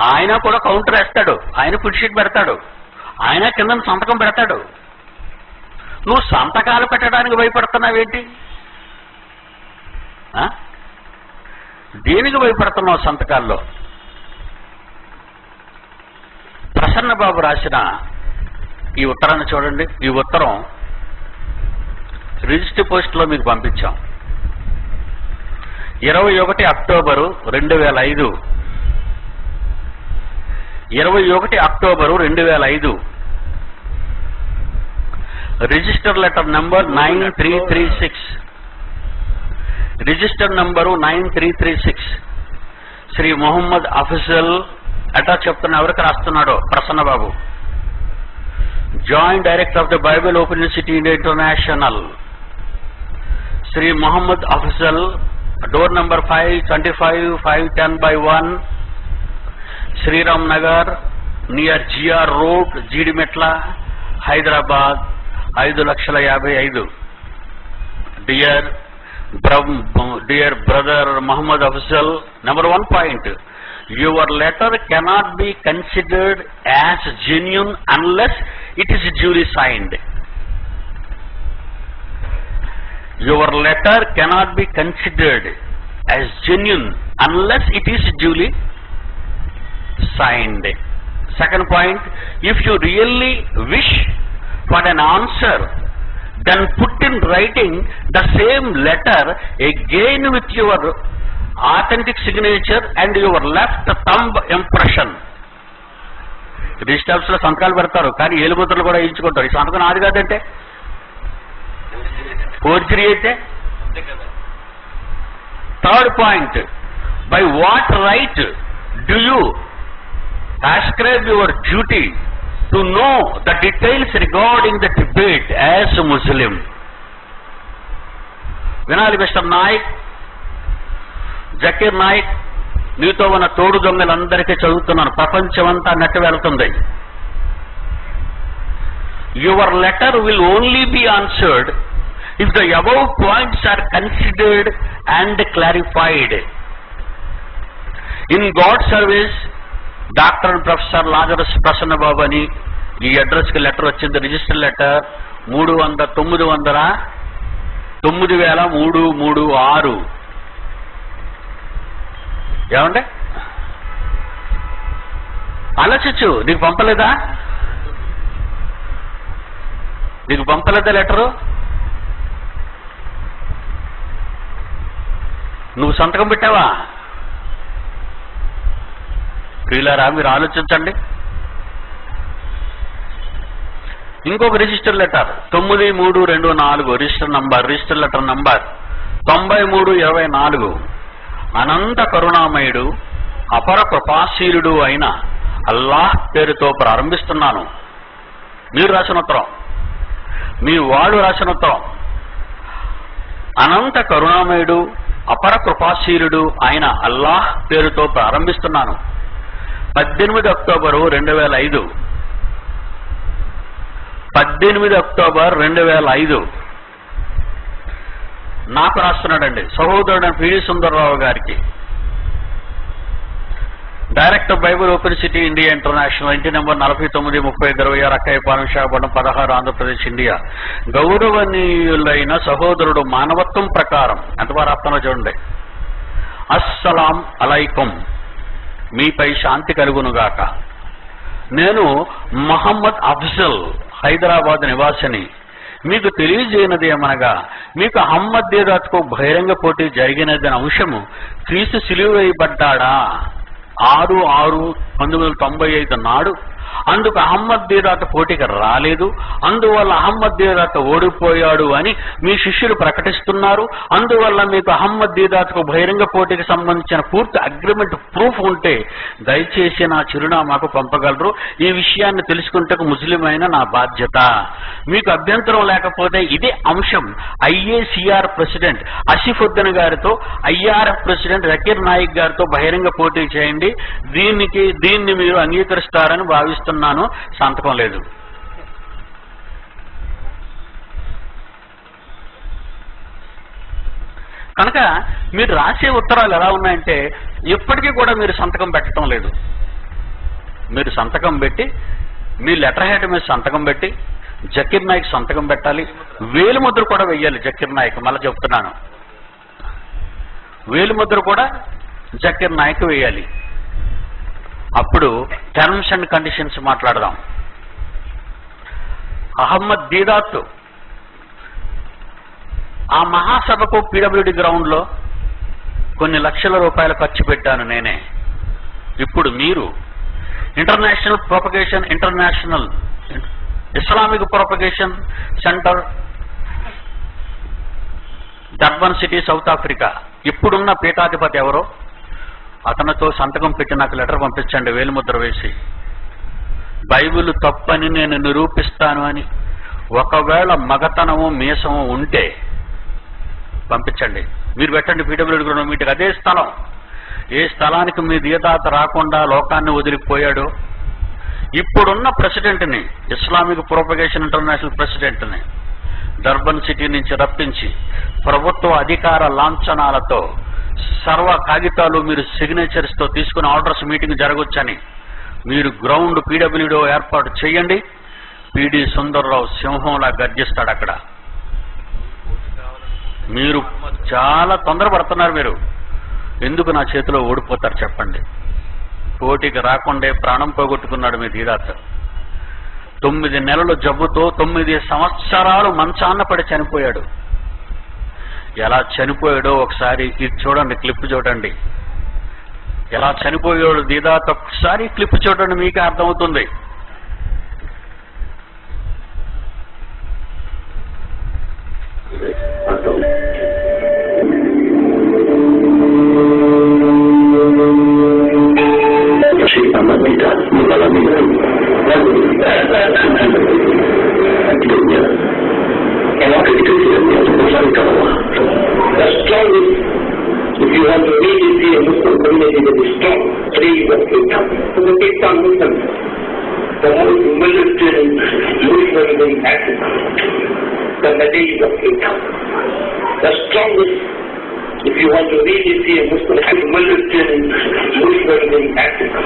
ఆయన కూడా కౌంటర్ వేస్తాడు, ఆయన పిటిషన్ పెడతాడు, ఆయన కింద సంతకం పెడతాడు. నువ్వు సంతకాలు పెట్టడానికి భయపడుతున్నావేంటి? దేనికి భయపడుతున్నావు సంతకాల్లో? ప్రసన్న బాబు రాసిన ఈ ఉత్తరాన్ని చూడండి. ఈ ఉత్తరం రిజిస్టర్ పోస్ట్లో మీకు పంపించాం. 21 October 2005. 21 October 2005. Register letter number 9336. Register number 9336. Shri Mohammed Afzal Ata చెప్తున్న ఎవరికి రాస్తున్నాడో Prasanna Babu, joint director of the Bible Open University India International. Shri Mohammed Afzal, door number 525 510/1, Sriram Nagar, near GR road, Jeedimetla, Hyderabad 5,55,000. Dear brother Muhammad Afzal, number 1 point, your letter cannot be considered as genuine unless it is duly signed. Your letter cannot be considered as genuine unless it is duly signed. Second point, if you really wish for an answer, then put in writing the same letter again with your authentic signature and your left thumb impression. Register office లో సంతకాలు పెడతారు కానీ ఏలుముద్రలు కూడా వేయించుకుంటారు. ఈ సంతకం నాది కాదంటే ఫోర్జరీ అయితే. Third point, by what right do you ascribe your duty to know the details regarding the debate as a Muslim? వినాలి మిస్టర్ నాయక్, జకీర్ నాయక్, నీతో ఉన్న తోడు దొంగలందరికీ చదువుతున్నాను, ప్రపంచమంతా నెట్టు వెళ్తుంది. Your letter will only be answered if the above points are considered and clarified. In God's service, doctor and professor Lazarus Prasanna Babu అని ఈ అడ్రస్కి లెటర్ వచ్చింది. Register letter 9036. ఏమంటే ఆలోచించు, నీకు పంపలేదా లెటరు? నువ్వు సంతకం పెట్టావా? ప్రియులారా, మీరు ఆలోచించండి. ఇంకొక register letter 9324, register letter number 9324. అనంత కరుణామయుడు అపర కృపాశీలుడు అయిన అల్లాహ్ పేరుతో ప్రారంభిస్తున్నాను. మీరు రాసిన ఉత్తరం, మీ వాడు రాసిన ఉత్తరం. అనంత కరుణామయుడు అపర కృపాశీలుడు అయిన అల్లాహ్ పేరుతో ప్రారంభిస్తున్నాను. 18 అక్టోబరు 2005. 18 అక్టోబర్ 2005 నాకు రాస్తున్నాడండి సహోదరుడు పిడి సుందరరావు గారికి. Director Bible open city India international, ఇంటి నెంబర్ 493026 అక్కయ్యపాలెం, విశాఖపట్నం 16, ఆంధ్రప్రదేశ్, ఇండియా. గౌరవనీయులైన సహోదరుడు, మానవత్వం ప్రకారం ఎంతవారు అర్థంలో చూడండి. అస్సలాం అలైకుం, మీపై శాంతి కలుగునుగాక. నేను మహమ్మద్ అఫ్జల్, హైదరాబాద్ నివాసిని. మీకు తెలియజేయనది ఏమనగా, మీకు అహ్మదీదాత్కు బహిరంగ పోటీ జరిగినదని అంశము, క్రీస్తు సిలువ వేయబడ్డాడా 6/6/1995 నాడు. అందుకు అహ్మదీదాత్ పోటీకి రాలేదు, అందువల్ల అహ్మదీదాత్ ఓడిపోయాడు అని మీ శిష్యులు ప్రకటిస్తున్నారు. అందువల్ల మీకు అహ్మదీదాత్కు బహిరంగ పోటీకి సంబంధించిన పూర్తి అగ్రిమెంట్ ప్రూఫ్ ఉంటే దయచేసి నా చిరునామాకు పంపగలరు. ఈ విషయాన్ని తెలుసుకుంటకు ముస్లిం అయిన నా బాధ్యత. మీకు అభ్యంతరం లేకపోతే ఇదే అంశం ఐఏసిఆర్ ప్రెసిడెంట్ అసిఫుద్దీన్ గారితో, ఐఆర్ఎఫ్ ప్రెసిడెంట్ జకీర్ నాయక్ గారితో బహిరంగ పోటీ చేయండి. దీన్ని మీరు అంగీకరిస్తారని భావిస్తున్నాను. సంతకం లేదు. కనుక మీరు రాసే ఉత్తరాలు ఎలా ఉన్నాయంటే, ఎప్పటికీ కూడా మీరు సంతకం పెట్టడం లేదు. మీరు సంతకం పెట్టి, మీ లెటర్ హెడ్ మీద సంతకం పెట్టి, జకీర్ నాయక్ సంతకం పెట్టాలి. వేలిముద్ర కూడా వెయ్యాలి జకీర్ నాయక్. మళ్ళీ చెప్తున్నాను, వేలిముద్ర కూడా జకీర్ నాయక్ వేయాలి. అప్పుడు టర్మ్స్ అండ్ కండిషన్స్ మాట్లాడదాం. అహ్మదీదాత్ ఆ మహాసభకు పీడబ్ల్యూడి గ్రౌండ్లో కొన్ని లక్షల రూపాయలు ఖర్చు పెట్టాను నేనే. ఇప్పుడు మీరు international Islamic propagation centre, Durban city, south Africa, ఇప్పుడున్న పీఠాధిపతి ఎవరో అతనితో సంతకం పెట్టి నాకు లెటర్ పంపించండి, వేలిముద్ర వేసి. బైబిల్ తప్పని నేను నిరూపిస్తాను అని ఒకవేళ మగతనము మీసము ఉంటే పంపించండి. మీరు పెట్టండి పీడబ్ల్యూడి గ్రౌండ్ మీటింగ్. అదే స్థలం, ఏ స్థలానికి మీ దీదాత రాకుండా లోకాన్ని వదిలిపోయాడో ఇప్పుడున్న ప్రెసిడెంట్ని, ఇస్లామిక్ ప్రొపగేషన్ ఇంటర్నేషనల్ ప్రెసిడెంట్ని డర్బన్ సిటీ నుంచి రప్పించి ప్రభుత్వ అధికార లాంఛనాలతో సర్వ కాగితాలు మీరు సిగ్నేచర్స్ తో తీసుకుని ఆర్డర్స్ మీటింగ్ జరగొచ్చని మీరు గ్రౌండ్ పీడబ్ల్యూడీ ఏర్పాటు చేయండి. పిడి సుందర్రావు సింహంలా గర్జిస్తాడు అక్కడ. మీరు చాలా తొందరపడుతున్నారు. మీరు ఎందుకు నా చేతిలో ఓడిపోతారు చెప్పండి. పోటీకి రాకుండే ప్రాణం పోగొట్టుకున్నాడు మీ దీదాత్. 9 నెలలు జబ్బుతో 9 సంవత్సరాలు మంచాన్న పడి చనిపోయాడు. ఎలా చనిపోయాడో ఒకసారి ఇది చూడండి, క్లిప్ చూడండి. ఎలా చనిపోయాడు దీదాత్ ఒకసారి క్లిప్ చూడండి, మీకే అర్థమవుతుంది. If you want to really see a Muslim community that is strong, today you must wake up. So the Cape Town Muslims, the most militant Muslims in Africa, the Malays of Cape Town, the strongest. If you want to really see a Muslim militant Muslims in Africa,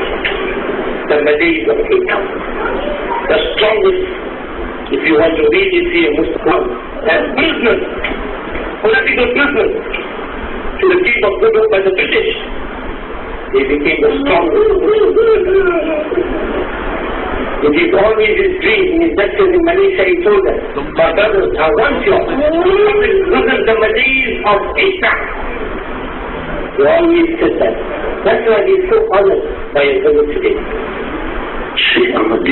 the Malays of Cape Town, the strongest. If you want to really see a Muslim as prisoners, political prisoners, to the chief of good hope by the British, they became the strongest. It is always his dream. He lectures in Malaysia, he told us, my brothers, I want you to the Malays of Asia. He always said that. That's why he is so honored by his visit today. Syekh Ahmad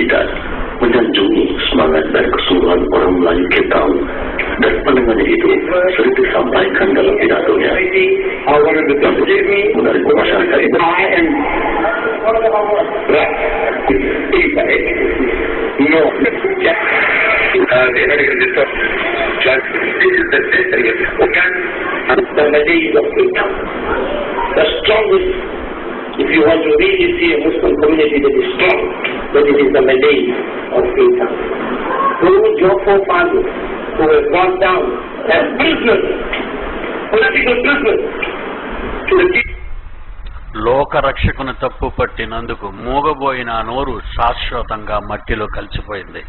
menyanjungi semangat dan kesungguhan orang Melayu Cape Town, dan pandangannya itu sering disampaikan dalam pidatonya menarik masyarakat itu. The Malays of Cape Town, the strongest. If you want to really see a Muslim community that is strong, then it is the Malays of Cape Town. Those your forefathers who were brought down as prisoners, political prisoners, to the లోకరక్షకుని తప్పు పట్టినందుకు మూగబోయిన నోరు శాశ్వతంగా మట్టిలో కలిసిపోయింది.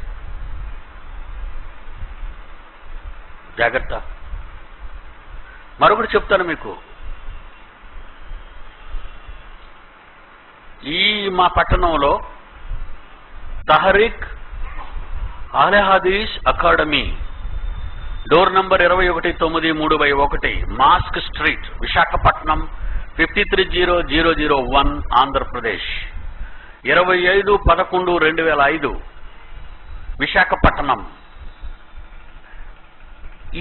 జాగ్రత్త. మరొకటి చెప్తాను మీకు. ఈ మా పట్టణంలో Tahreek Ahle Hadees academy door number 2193/1 mosque street, Visakhapatnam 530001, Andhra Pradesh. 25/11/2005 Visakhapatnam.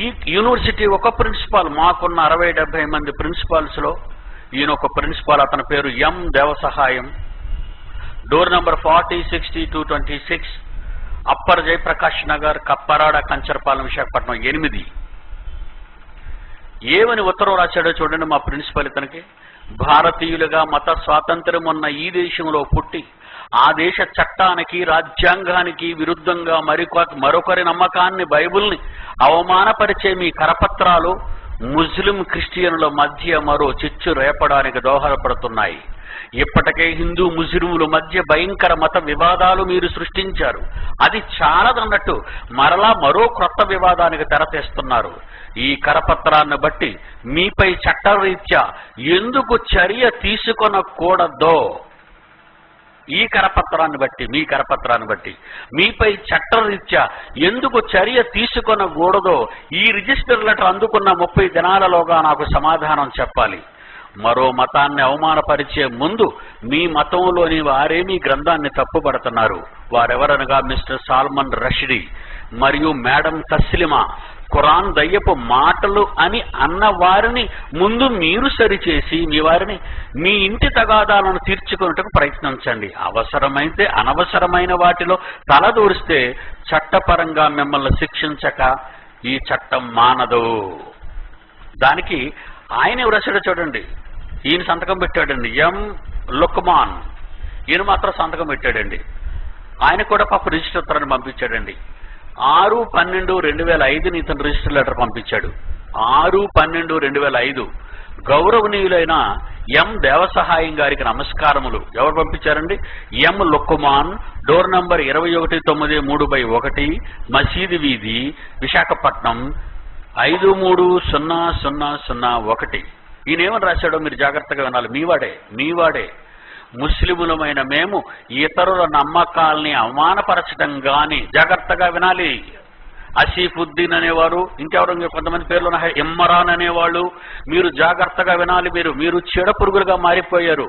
ఈ యూనివర్సిటీ ఒక ప్రిన్సిపాల్, మాకున్న 60-70 మంది ప్రిన్సిపాల్స్ లో ఈయన ఒక ప్రిన్సిపాల్. అతని పేరు M Devasahayam. Door number 406226, upper Jayaprakash Nagar, Kapparada, Kancharapalem, Visakhapatnam 8. ఏమని ఉత్తరం రాశాడో చూడండి మా ప్రిన్సిపల్ ఇతనికి. భారతీయులుగా మత స్వాతంత్ర్యం ఉన్న ఈ దేశంలో పుట్టి ఆ దేశ చట్టానికి, రాజ్యాంగానికి విరుద్ధంగా మరొకరి నమ్మకాన్ని, బైబిల్ని అవమానపరిచే మీ కరపత్రాలు ముస్లిం క్రిస్టియన్ల మధ్య మరో చిచ్చు రేపడానికి దోహదపడుతున్నాయి. ఇప్పటికే హిందూ ముస్లింల మధ్య భయంకర మత వివాదాలు మీరు సృష్టించారు. అది చాలదన్నట్టు మరలా మరో క్రొత్త వివాదానికి తెరతీస్తున్నారు. ఈ కరపత్రాన్ని బట్టి మీపై చట్టరీత్యా ఎందుకు చర్య తీసుకొనకూడదో, ఈ కరపత్రాన్ని బట్టి, మీ కరపత్రాన్ని బట్టి మీపై చట్టరీత్యా ఎందుకు చర్య తీసుకొనకూడదో ఈ రిజిస్టర్ లెటర్ అందుకున్న 30 దినాలలోగా నాకు సమాధానం చెప్పాలి. మరో మతాన్ని అవమానపరిచే ముందు మీ మతంలోని వారే మీ గ్రంథాన్ని తప్పుపడుతున్నారు. వారెవరనగా మిస్టర్ సాల్మన్ రషీదీ మరియు మేడం తస్లిమా. ఖురాన్ దయ్యపు మాటలు అని అన్న వారిని ముందు మీరు సరిచేసి మీ వారిని మీ ఇంటి తగాదాలను తీర్చుకున్నట్టుకు ప్రయత్నించండి. అవసరమైతే అనవసరమైన వాటిలో తలదూరిస్తే చట్టపరంగా మిమ్మల్ని శిక్షించక ఈ చట్టం మానదు. దానికి ఆయన రాశాడో చూడండి. ఈయన సంతకం పెట్టాడండి, ఎం లుక్మాన్. ఈయన మాత్రం సంతకం పెట్టాడండి. ఆయన కూడా పాప రిజిస్టర్ ఉత్తరాన్ని పంపించాడండి. 6/12/2005 ఇతను రిజిస్టర్ లెటర్ పంపించాడు. 6/12/2005. గౌరవనీయులైన ఎం దేవసహాయం గారికి నమస్కారములు. ఎవరు పంపించారండి? ఎం లుక్మాన్. డోర్ నంబర్ 2193/1, మసీదు వీధి, విశాఖపట్నం 530001. ఈయనేమని రాశాడో మీరు జాగ్రత్తగా వినాలి. మీవాడే ముస్లిములమైన మేము ఇతరుల నమ్మకాల్ని అవమానపరచడం గాని, జాగ్రత్తగా వినాలి, అసీఫుద్దీన్ అనేవారు, ఇంకెవరు కొంతమంది పేర్లు ఇమ్రాన్ అనేవాళ్ళు, మీరు జాగ్రత్తగా వినాలి. మీరు చీడ పురుగులుగా మారిపోయారు.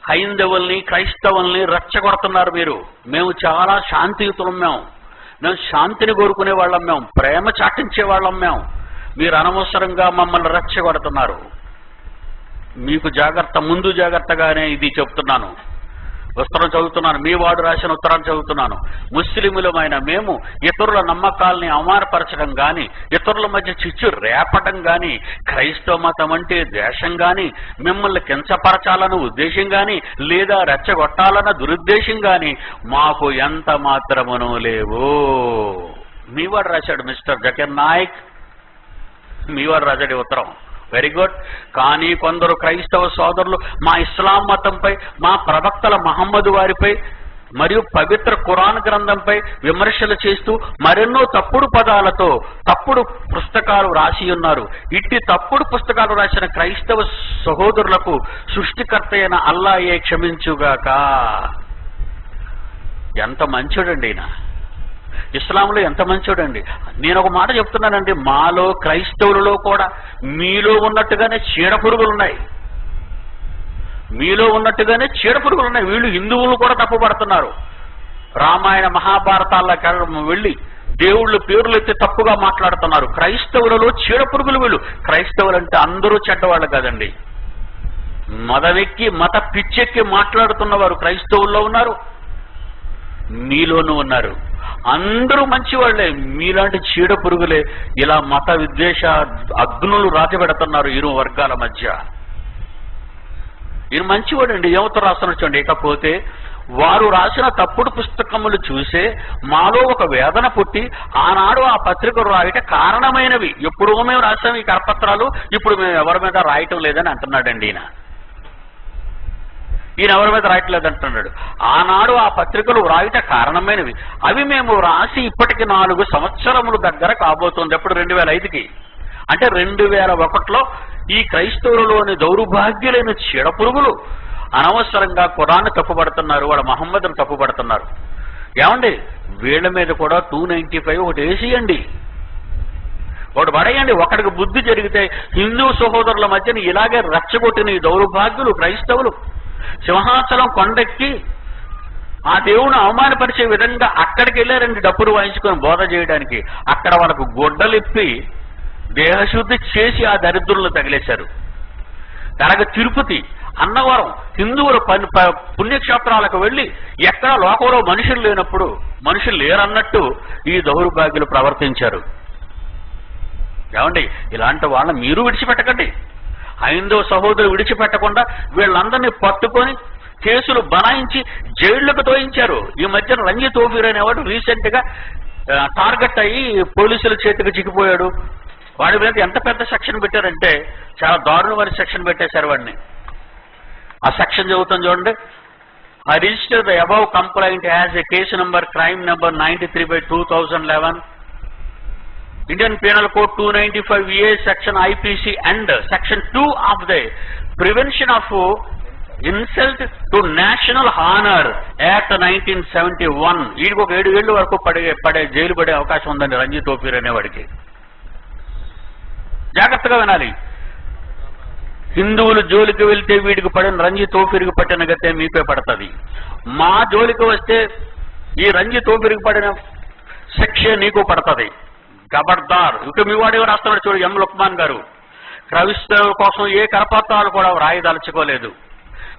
హైందవుల్ని, క్రైస్తవుల్ని రెచ్చగొడుతున్నారు మీరు. మేము చాలా శాంతియుతులం. మేము శాంతిని కోరుకునే వాళ్ళం, మేము ప్రేమ చాటించే వాళ్ళం. మీరు అనవసరంగా మమ్మల్ని రెచ్చగొడుతున్నారు. మీకు జాగ్రత్త, ముందు జాగ్రత్తగానే ఇది చెప్తున్నాను. ఉత్తరం చదువుతున్నాను, మీ వాడు రాసిన ఉత్తరాన్ని చదువుతున్నాను. ముస్లిములమైన మేము ఇతరుల నమ్మకాల్ని అవమానపరచడం గాని, ఇతరుల మధ్య చిచ్చు రేపడం గాని, క్రైస్తవ మతం అంటే ద్వేషం గాని, మిమ్మల్ని కించపరచాలన్న ఉద్దేశం గాని, లేదా రెచ్చగొట్టాలన్న దురుద్దేశం గాని మాకు ఎంత మాత్రమునూ లేవు. మీవాడు రాశాడు మిస్టర్ జకీర్ నాయక్. మీవాడు రాశాడు ఉత్తరం. Very good. కానీ కొందరు క్రైస్తవ సోదరులు మా ఇస్లాం మతంపై, మా ప్రవక్తల మహమ్మదు వారిపై మరియు పవిత్ర ఖురాన్ గ్రంథంపై విమర్శలు చేస్తూ మరెన్నో తప్పుడు పదాలతో తప్పుడు పుస్తకాలు రాసి ఉన్నారు. ఇట్టి తప్పుడు పుస్తకాలు రాసిన క్రైస్తవ సహోదరులకు సృష్టికర్త అయిన అల్లాయే క్షమించుగాక. ఎంత మంచోడండి ఈయన, ఇస్లాంలో ఎంత మంచోడండి. నేను ఒక మాట చెప్తున్నానండి, మాలో క్రైస్తవులలో కూడా మీలో ఉన్నట్టుగానే చీడపురుగులున్నాయి. వీళ్ళు హిందువులు కూడా తప్పుపడుతున్నారు. రామాయణ మహాభారతాల్లోకి వెళ్ళి దేవుళ్ళ పేర్లు ఎత్తి తప్పుగా మాట్లాడుతున్నారు. క్రైస్తవులలో చీడపురుగులు వీళ్ళు. క్రైస్తవులు అంటే అందరూ చెడ్డవాళ్ళు కాదండి. మదవెక్కి మత పిచ్చెక్కి మాట్లాడుతున్నవారు క్రైస్తవుల్లో ఉన్నారు, మీలోనూ ఉన్నారు. అందరూ మంచివాళ్లే, మీలాంటి చీడ పురుగులే ఇలా మత విద్వేష అగ్నులు రాజపెడుతున్నారు ఇరు వర్గాల మధ్య. ఈయన మంచివాడండి, ఏమతో రాస్తున్నచ్చండి. ఇకపోతే వారు రాసిన తప్పుడు పుస్తకములు చూసే మాలో ఒక వేదన పుట్టి ఆనాడు ఆ పత్రికలు రాయట కారణమైనవి. ఎప్పుడో మేము రాసాం ఈ కరపత్రాలు, ఇప్పుడు మేము ఎవరి మీద రాయటం లేదని అంటున్నాడండి ఈయన. ఈయన ఎవరి మీద రాయట్లేదు అంటున్నాడు. ఆనాడు ఆ పత్రికలు వ్రాయట కారణమైనవి. అవి మేము రాసి ఇప్పటికి 4 సంవత్సరములు దగ్గర కాబోతుంది. ఎప్పుడు 2005కి, అంటే 2001లో ఈ క్రైస్తవులలోని దౌర్భాగ్యులైన చీడపురుగులు అనవసరంగా ఖురాన్ తప్పుపడుతున్నారు, వాళ్ళ మహమ్మద్ను తప్పుపడుతున్నారు. ఏమండి, వీళ్ళ మీద కూడా 295 ఒకటి వేసియండి, ఒకటి పడేయండి. ఒకడికి బుద్ధి జరిగితే హిందూ సహోదరుల మధ్యన ఇలాగే రెచ్చగొట్టిన ఈ దౌర్భాగ్యులు క్రైస్తవులు సింహాచలం కొండెక్కి ఆ దేవుని అవమానపరిచే విధంగా అక్కడికి వెళ్ళారండి డప్పులు వాయించుకొని బోధ చేయడానికి. అక్కడ వాళ్ళకు గొడ్డలిప్పి దేహశుద్ధి చేసి ఆ దరిద్రులను తగిలేశారు. అలాగే తిరుపతి, అన్నవరం హిందువుల పుణ్యక్షేత్రాలకు వెళ్ళి ఎక్కడ లోకంలో మనుషులు లేనప్పుడు మనుషులు లేరన్నట్టు ఈ దౌర్భాగ్యులు ప్రవర్తించారు. ఏమండి, ఇలాంటి వాళ్ళని మీరు విడిచిపెట్టకండి. హైందవ సహోదరులు విడిచిపెట్టకుండా వీళ్ళందరినీ పట్టుకొని కేసులు బనాయించి జైళ్లకు తోయించారు. ఈ మధ్యన రంజిత్ ఓఫీర్ అనేవాడు రీసెంట్ గా టార్గెట్ అయ్యి పోలీసుల చేతికి చిక్కిపోయాడు. వాడి మీద ఎంత పెద్ద సెక్షన్ పెట్టారంటే చాలా దారుణమైన సెక్షన్ పెట్టేశారు వాడిని. ఆ సెక్షన్ చదువుతాం చూడండి. I registered the above complaint as a case number crime number 93/2011 Indian Penal Code 295A section IPC and section 2 of the Prevention of Insult to National Honor Act 1971. వీడికి ఒక 7 ఏళ్ల వరకు పడే జైలు పడే అవకాశం ఉందండి రంజిత్ ఓఫీర్ అనేవాడికి. జాగ్రత్తగా వినాలి. హిందువులు జోలికి వెళ్తే వీడికి పడిన రంజిత్ ఓఫీర్కి పట్టిన గతే మీకే పడుతుంది. మా జోలికి వస్తే ఈ రంజిత్ ఓఫీర్కి పడిన శిక్ష నీకు పడుతుంది. ఖబర్దార్. ఇక మీ వాడు ఎవరు రాస్తున్నాడు చూడు, ఎం లుక్మాన్ గారు. క్రైస్తవుల కోసం ఏ కరపత్రాలు కూడా రాయదలుచుకోలేదు.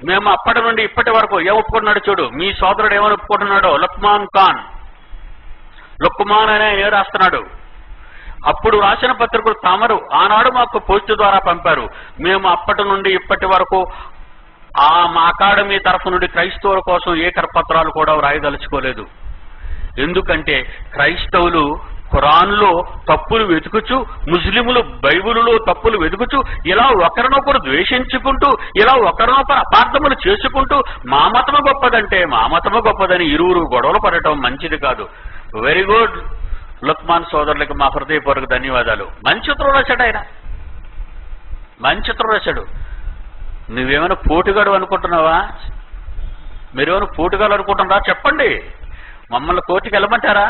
మేము అప్పటి నుండి ఇప్పటి వరకు ఒప్పుకున్నాడు చూడు, మీ సోదరుడు ఏమని ఒప్పుకుంటున్నాడో, లుక్మాన్ ఖాన్, లుక్మాన్ అనే ఏ రాస్తున్నాడు. అప్పుడు రాసిన పత్రికలు తమరు ఆనాడు మాకు పోస్టు ద్వారా పంపారు. మేము అప్పటి నుండి ఇప్పటి వరకు మా అకాడమీ తరఫు నుండి క్రైస్తవుల కోసం ఏ కరపత్రాలు కూడా రాయదలుచుకోలేదు. ఎందుకంటే క్రైస్తవులు ఖురాన్లో తప్పులు వెతుకుచు, ముస్లింలు బైబిలులో తప్పులు వెతుకుచు, ఇలా ఒకరినొకరు ద్వేషించుకుంటూ, ఇలా ఒకరినొకరు అపార్థములు చేసుకుంటూ మా మతము గొప్పదంటే మా మతము గొప్పదని ఇరువురు గొడవలు పడటం మంచిది కాదు. వెరీ గుడ్ లుక్మాన్ సోదరులకు మా హృదయపూర్వక ధన్యవాదాలు. మంచి ఉత్తరం రాశాడు ఆయన, మంచి ఉత్తరం రాశాడు. నువ్వేమైనా పోటుగాడు అనుకుంటున్నావా? మీరేమైనా పోటుగాడు అనుకుంటున్నారా? చెప్పండి, మమ్మల్ని కోర్టుకి వెళ్ళమంటారా?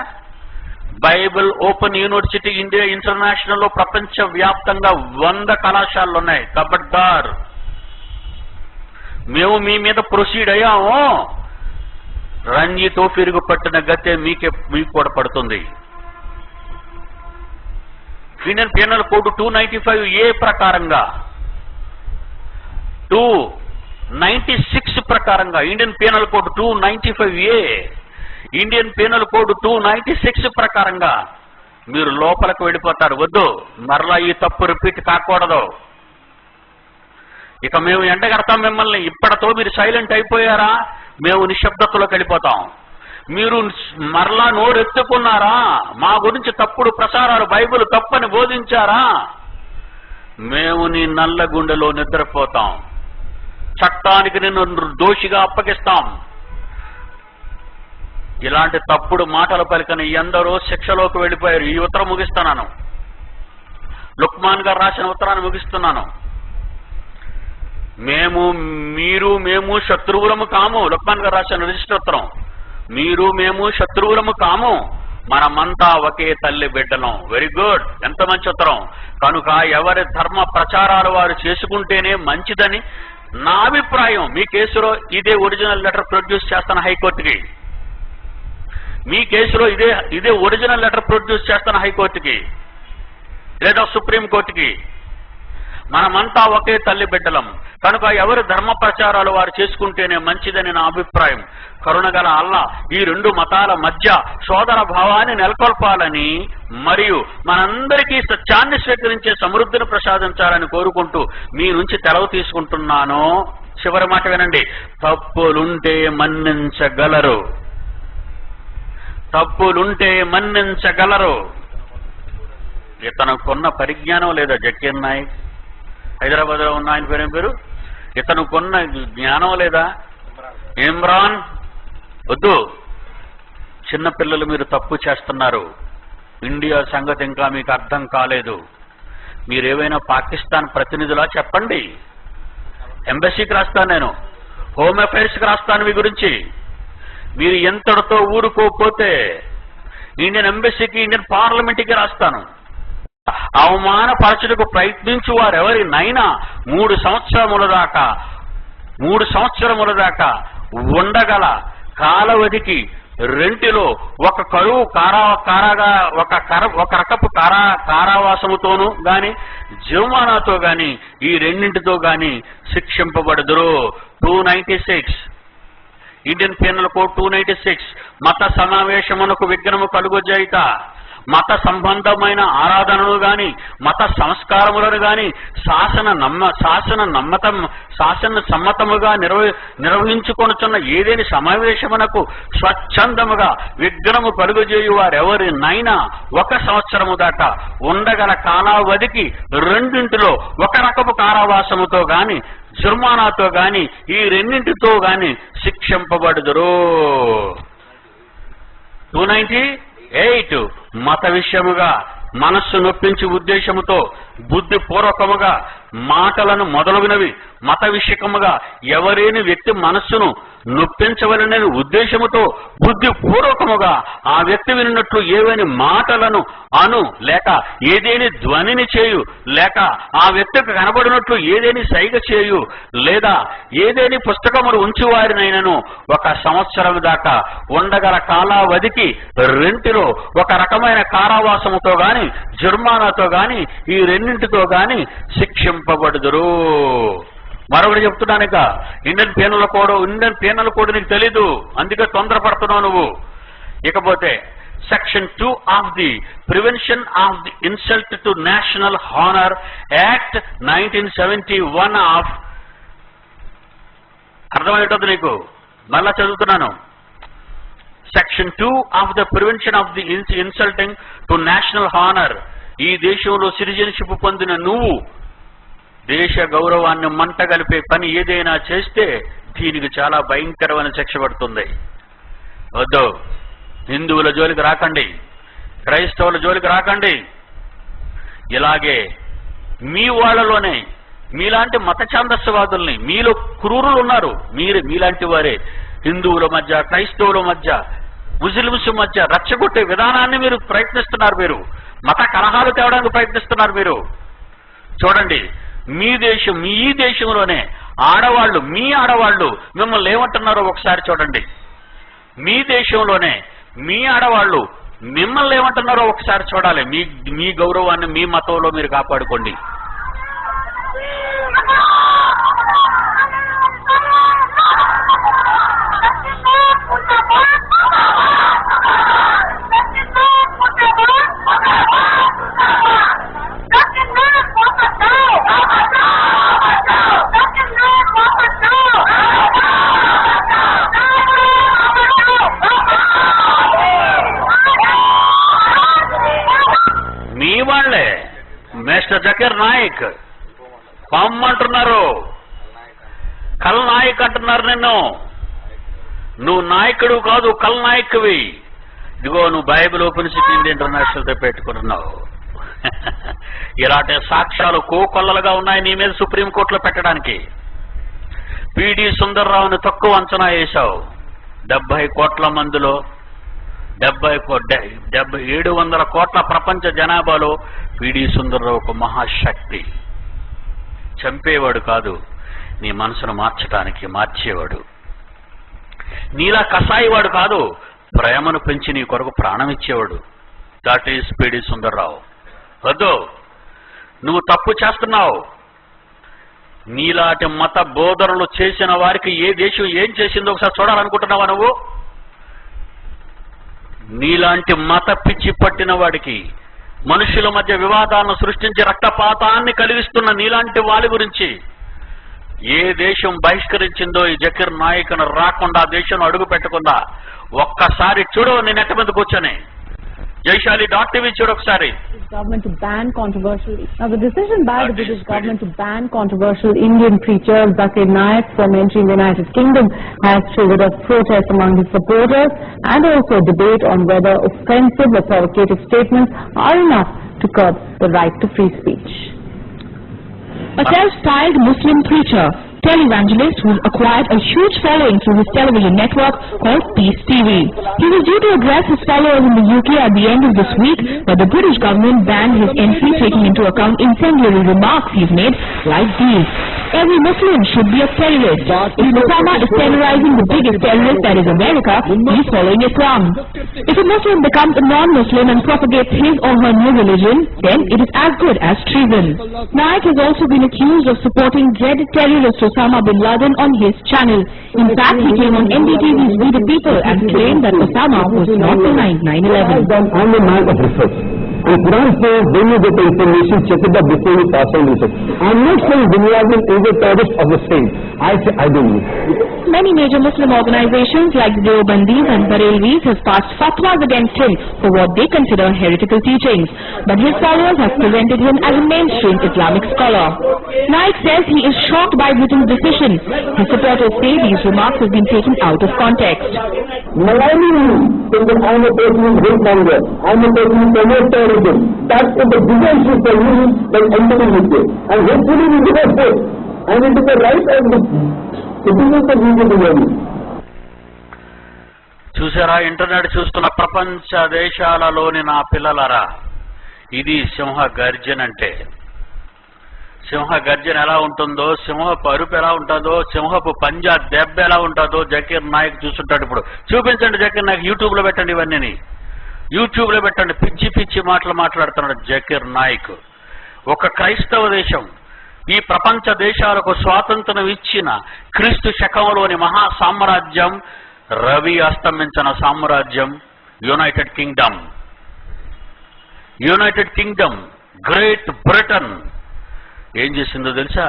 Bible Open University India International లో ప్రపంచ వ్యాప్తంగా 100 కళాశాలలు ఉన్నాయి. ఖబర్దార్, మేము మీ మీద ప్రొసీడ్ అయ్యాము. రంజిత్ ఓఫీర్కు పట్టిన గతే మీకు కూడా పడుతుంది. ఇండియన్ పీనల్ కోడ్ 295A ప్రకారంగా 296 ప్రకారంగా Indian penal code 295A Indian penal code 296 ప్రకారంగా మీరు లోపలికి వెళ్ళిపోతారు. వద్దు, మరలా ఈ తప్పు రిపీట్ కాకూడదు. ఇక మేము ఎండగడతాం మిమ్మల్ని. ఇప్పటితో మీరు సైలెంట్ అయిపోయారా, మేము నిశ్శబ్దతలోకి వెళ్ళిపోతాం. మీరు మరలా నోరెత్తుకున్నారా, మా గురించి తప్పుడు ప్రచారాలు, బైబిల్ తప్పని బోధించారా, మేము నీ నల్ల గుండెలో నిద్రపోతాం. చట్టానికి నిన్ను దోషిగా అప్పగిస్తాం. ఇలాంటి తప్పుడు మాటలు పలికని ఎందరో శిక్షలోకి వెళ్ళిపోయారు. ఈ ఉత్తరం ముగిస్తున్నాను. లుక్మాన్ గారు రాసిన ఉత్తరాన్ని ముగిస్తున్నాను. మేము శత్రువులము కాము. లుక్మాన్ గారు రాసిన రిజిస్టర్ ఉత్తరం. మేము శత్రువులము కాము, మనమంతా ఒకే తల్లి బిడ్డలం. వెరీ గుడ్, ఎంత మంచి ఉత్తరం. కనుక ఎవరి ధర్మ ప్రచారాలు వారు చేసుకుంటేనే మంచిదని నా అభిప్రాయం. మీ కేసులో ఇదే ఒరిజినల్ లెటర్ ప్రొడ్యూస్ చేస్తాను హైకోర్టుకి. మీ కేసులో ఇదే ఒరిజినల్ లెటర్ ప్రొడ్యూస్ చేస్తాను హైకోర్టుకి లేదా సుప్రీంకోర్టుకి. మనమంతా ఒకే తల్లి బిడ్డలం. కనుక ఎవరి ధర్మ ప్రచారాలు వారు చేసుకుంటేనే మంచిదని నా అభిప్రాయం. కరుణగల అల్లా ఈ 2 మతాల మధ్య సోదర భావాన్ని నెలకొల్పాలని మరియు మనందరికీ సత్యాన్ని స్వీకరించే సమృద్ధిని ప్రసాదించాలని కోరుకుంటూ మీ నుంచి సెలవు తీసుకుంటున్నాను. చివరి మాట వినండి. తప్పులుంటే మన్నించగలరు, తప్పులుంటే మన్నించగలరు. ఇతనుకున్న పరిజ్ఞానం లేదా జకీర్ నాయక్, హైదరాబాద్ లో ఉన్న ఆయన పేరేం పేరు, ఇతనుకున్న జ్ఞానం లేదా, ఇమ్రాన్ వద్దు, చిన్నపిల్లలు మీరు తప్పు చేస్తున్నారు, ఇండియా సంగతి ఇంకా మీకు అర్థం కాలేదు, మీరేమైనా పాకిస్తాన్ ప్రతినిధులా చెప్పండి, ఎంబసీకి రాస్తాను, నేను హోమ్ అఫైర్స్కి రాస్తాను మీ గురించి. మీరు ఎంతటితో ఊరుకోకపోతే ఇండియన్ ఎంబసీకి, ఇండియన్ పార్లమెంట్కి రాస్తాను. అవమానపరచుటకు ప్రయత్నించు వారెవరినైనా 3 సంవత్సరముల దాకా ఉండగల కాలవధికి రెంటిలో ఒక కరువు ఒక రకపు కారావాసముతోనూ గాని జరిమానాతో గాని ఈ రెండింటితో గాని శిక్షింపబడుదురు. 296 ఇండియన్ పీనల్ కోడ్ 296. మత సమావేశమునకు విఘ్నము కలుగజేయుట, మత సంబంధమైన ఆరాధనలు గాని మత సంస్కారములను గాని శాసన సమ్మతముగా నిర్వహించుకొనుచున్న ఏదేని సమావేశమునకు స్వచ్ఛందముగా విఘ్నము కలుగజేయు వారెవరినైనా 1 సంవత్సరము దాకా ఉండగల కాలావధికి రెండింటిలో ఒక రకపు కారావాసముతో గాని జుర్మానాతో గాని ఈ రెండింటితో గాని శిక్షింపబడుదురు. 298 మత విషయముగా మనస్సు నొప్పించి ఉద్దేశముతో బుద్ధిపూర్వకముగా మాటలను మొదలగునవి మత విషయకముగా ఎవరేని వ్యక్తి మనస్సును నొప్పించవలనని ఉద్దేశముతో బుద్ధిపూర్వకముగా ఆ వ్యక్తి విన్నట్లు ఏవైనా మాటలను లేక ఏదేని ధ్వనిని చేయు, లేక ఆ వ్యక్తికి కనబడినట్లు ఏదేని సైగ చేయు, లేదా ఏదేని పుస్తకములు ఉంచువారినైనను 1 సంవత్సరం దాకా ఉండగల కాలావధికి రెంటిలో ఒక రకమైన కారావాసముతో గాని జుర్మానాతో గాని ఈ రెండింటితో గాని శిక్షింపబడుదురు. మరొకటి చెప్తున్నానిక, ఇండియన్ పీనల్ కోడ్ నీకు తెలీదు, అందుకే తొందరపడుతున్నావు నువ్వు. ఇకపోతే section 2 of the prevention of the insult to national honour act 1971 of, అర్థమయ్యేటది నీకు, మళ్ళా చదువుతున్నాను. Section 2 of the prevention of the insulting to national honour. ఈ దేశంలో సిటిజన్షిప్ పొందిన నువ్వు దేశ గౌరవాన్ని మంటగలిపే పని ఏదైనా చేస్తే దీనికి చాలా భయంకరమైన శిక్ష పడుతుంది. వద్దు, హిందువుల జోలికి రాకండి, క్రైస్తవుల జోలికి రాకండి. ఇలాగే మీ వాళ్ళలోనే మీలాంటి మత ఛాందస్యవాదుల్ని, మీలో క్రూరులు ఉన్నారు, మీలాంటి వారే హిందువుల మధ్య, క్రైస్తవుల మధ్య, ముస్లింస్ మధ్య రచ్చగొట్టే విధానాన్ని మీరు ప్రయత్నిస్తున్నారు. మీరు మత కలహాలు తేవడానికి ప్రయత్నిస్తున్నారు. మీరు చూడండి, ఈ దేశంలోనే ఆడవాళ్ళు, మీ ఆడవాళ్ళు మిమ్మల్ని ఏమంటున్నారో ఒకసారి చూడండి. మీ దేశంలోనే మీ ఆడవాళ్ళు మిమ్మల్ని ఏమంటున్నారో ఒకసారి చూడాలి. మీ గౌరవాన్ని మీ మతంలో మీరు కాపాడుకోండి. మీ వాళ్లే మిస్టర్ జకీర్ నాయక్ పంపమంటున్నారు, కల్ నాయక్ అంటున్నారు. నువ్వు నాయకుడు కాదు, కల్ నాయకువి. ఇదిగో నువ్వు బైబిల్ ఓపెన్ సిటీ ఇంటర్నేషనల్తో పెట్టుకుంటున్నావు. ఇలాంటి సాక్ష్యాలు కోకొల్లలుగా ఉన్నాయి నీ మీద సుప్రీంకోర్టులో పెట్టడానికి. పిడి సుందర్రావుని తక్కువ అంచనా వేశావు. 70 కోట్ల మందిలో 700 కోట్ల ప్రపంచ జనాభాలో పిడి సుందర్రావు ఒక మహాశక్తి. చంపేవాడు కాదు, నీ మనసును మార్చేవాడు. నీలా కసాయివాడు కాదు, ప్రేమను పెంచి నీ కొరకు ప్రాణం ఇచ్చేవాడు. దట్ ఈస్ పిడి సుందర్రావు. వద్దు, నువ్వు తప్పు చేస్తున్నావు. నీలాంటి మత బోధనలు చేసిన వారికి ఏ దేశం ఏం చేసిందో ఒకసారి చూడాలనుకుంటున్నావా నువ్వు? నీలాంటి మత పిచ్చి పట్టిన వాడికి, మనుషుల మధ్య వివాదాలను సృష్టించి రక్తపాతాన్ని కలిగిస్తున్న నీలాంటి వాళ్ళ గురించి ఏ దేశం బహిష్కరించిందో ఈ జకీర్ నాయక్ను రాకుండా, దేశం అడుగు పెట్టకుండా ఒక్కసారి చూడు. నేను నెట్ట మీద కూర్చొని జైశాలి.tv చూడు ఒకసారి. Government to ban controversial. Now the decision by the British government to ban controversial Indian preacher Zakir Naik from entering the United Kingdom has triggered a protest among his supporters and also a debate on whether offensive or provocative statements are enough to curb the right to free speech. A self-styled Muslim preacher, televangelist who's acquired a huge following through his television network called Peace TV. He was due to address his followers in the UK at the end of this week, but the British government banned his entry, taking into account incendiary remarks he's made like these. Every Muslim should be a terrorist. If Osama is terrorizing the biggest terrorist, that is America, he's following Islam. If a Muslim becomes a non-Muslim and propagates his or her new religion, then it is as good as treason. Naik has also been accused of supporting dreaded terrorist Osama bin Laden on his channel. In fact, he came on NDTV's We the People and claimed that Osama was not behind 9/11. I'm a man of research. And Quran says when you get the information, check it up before you pass on research. I'm not saying Bin Laden is a terrorist of the same. I say I don't know. Many major Muslim organizations like the Deobandis and Barelvis have passed fatwas against him for what they consider heretical teachings. But his followers have presented him as a mainstream Islamic scholar. Naik says he is shocked by Britain's decision. His supporters say these remarks have been taken out of context. Maligning me, thinking I'm a person who hate monger, I'm a person who promotes terrorism. That's the bigger issue for me than entering UK. And hopefully we do not fail. And it is the right of the citizens of UK to learn. చూసారా, internet చూస్తున్న ప్రపంచ దేశాలలోని నా పిల్లలారా, ఇది సింహ గర్జన అంటే. సింహ గర్జన ఎలా ఉంటుందో, సింహపు అరుపు ఎలా ఉంటుందో, సింహపు పంజా దెబ్బ ఎలా ఉంటుందో జకీర్ నాయక్ చూస్తుంటాడు. ఇప్పుడు చూపించండి జకీర్ నాయక్, యూట్యూబ్లో పెట్టండి, ఇవన్నీ యూట్యూబ్లో పెట్టండి. పిచ్చి పిచ్చి మాటలు మాట్లాడుతున్నాడు జకీర్ నాయక్. ఒక క్రైస్తవ దేశం ఈ ప్రపంచ దేశాలకు స్వాతంత్రం ఇచ్చిన క్రీస్తు శకంలోని మహా సామ్రాజ్యం, రవి అస్తమించిన సామ్రాజ్యం యునైటెడ్ కింగ్డమ్, గ్రేట్ బ్రిటన్ ఏం చేసిందో తెలుసా?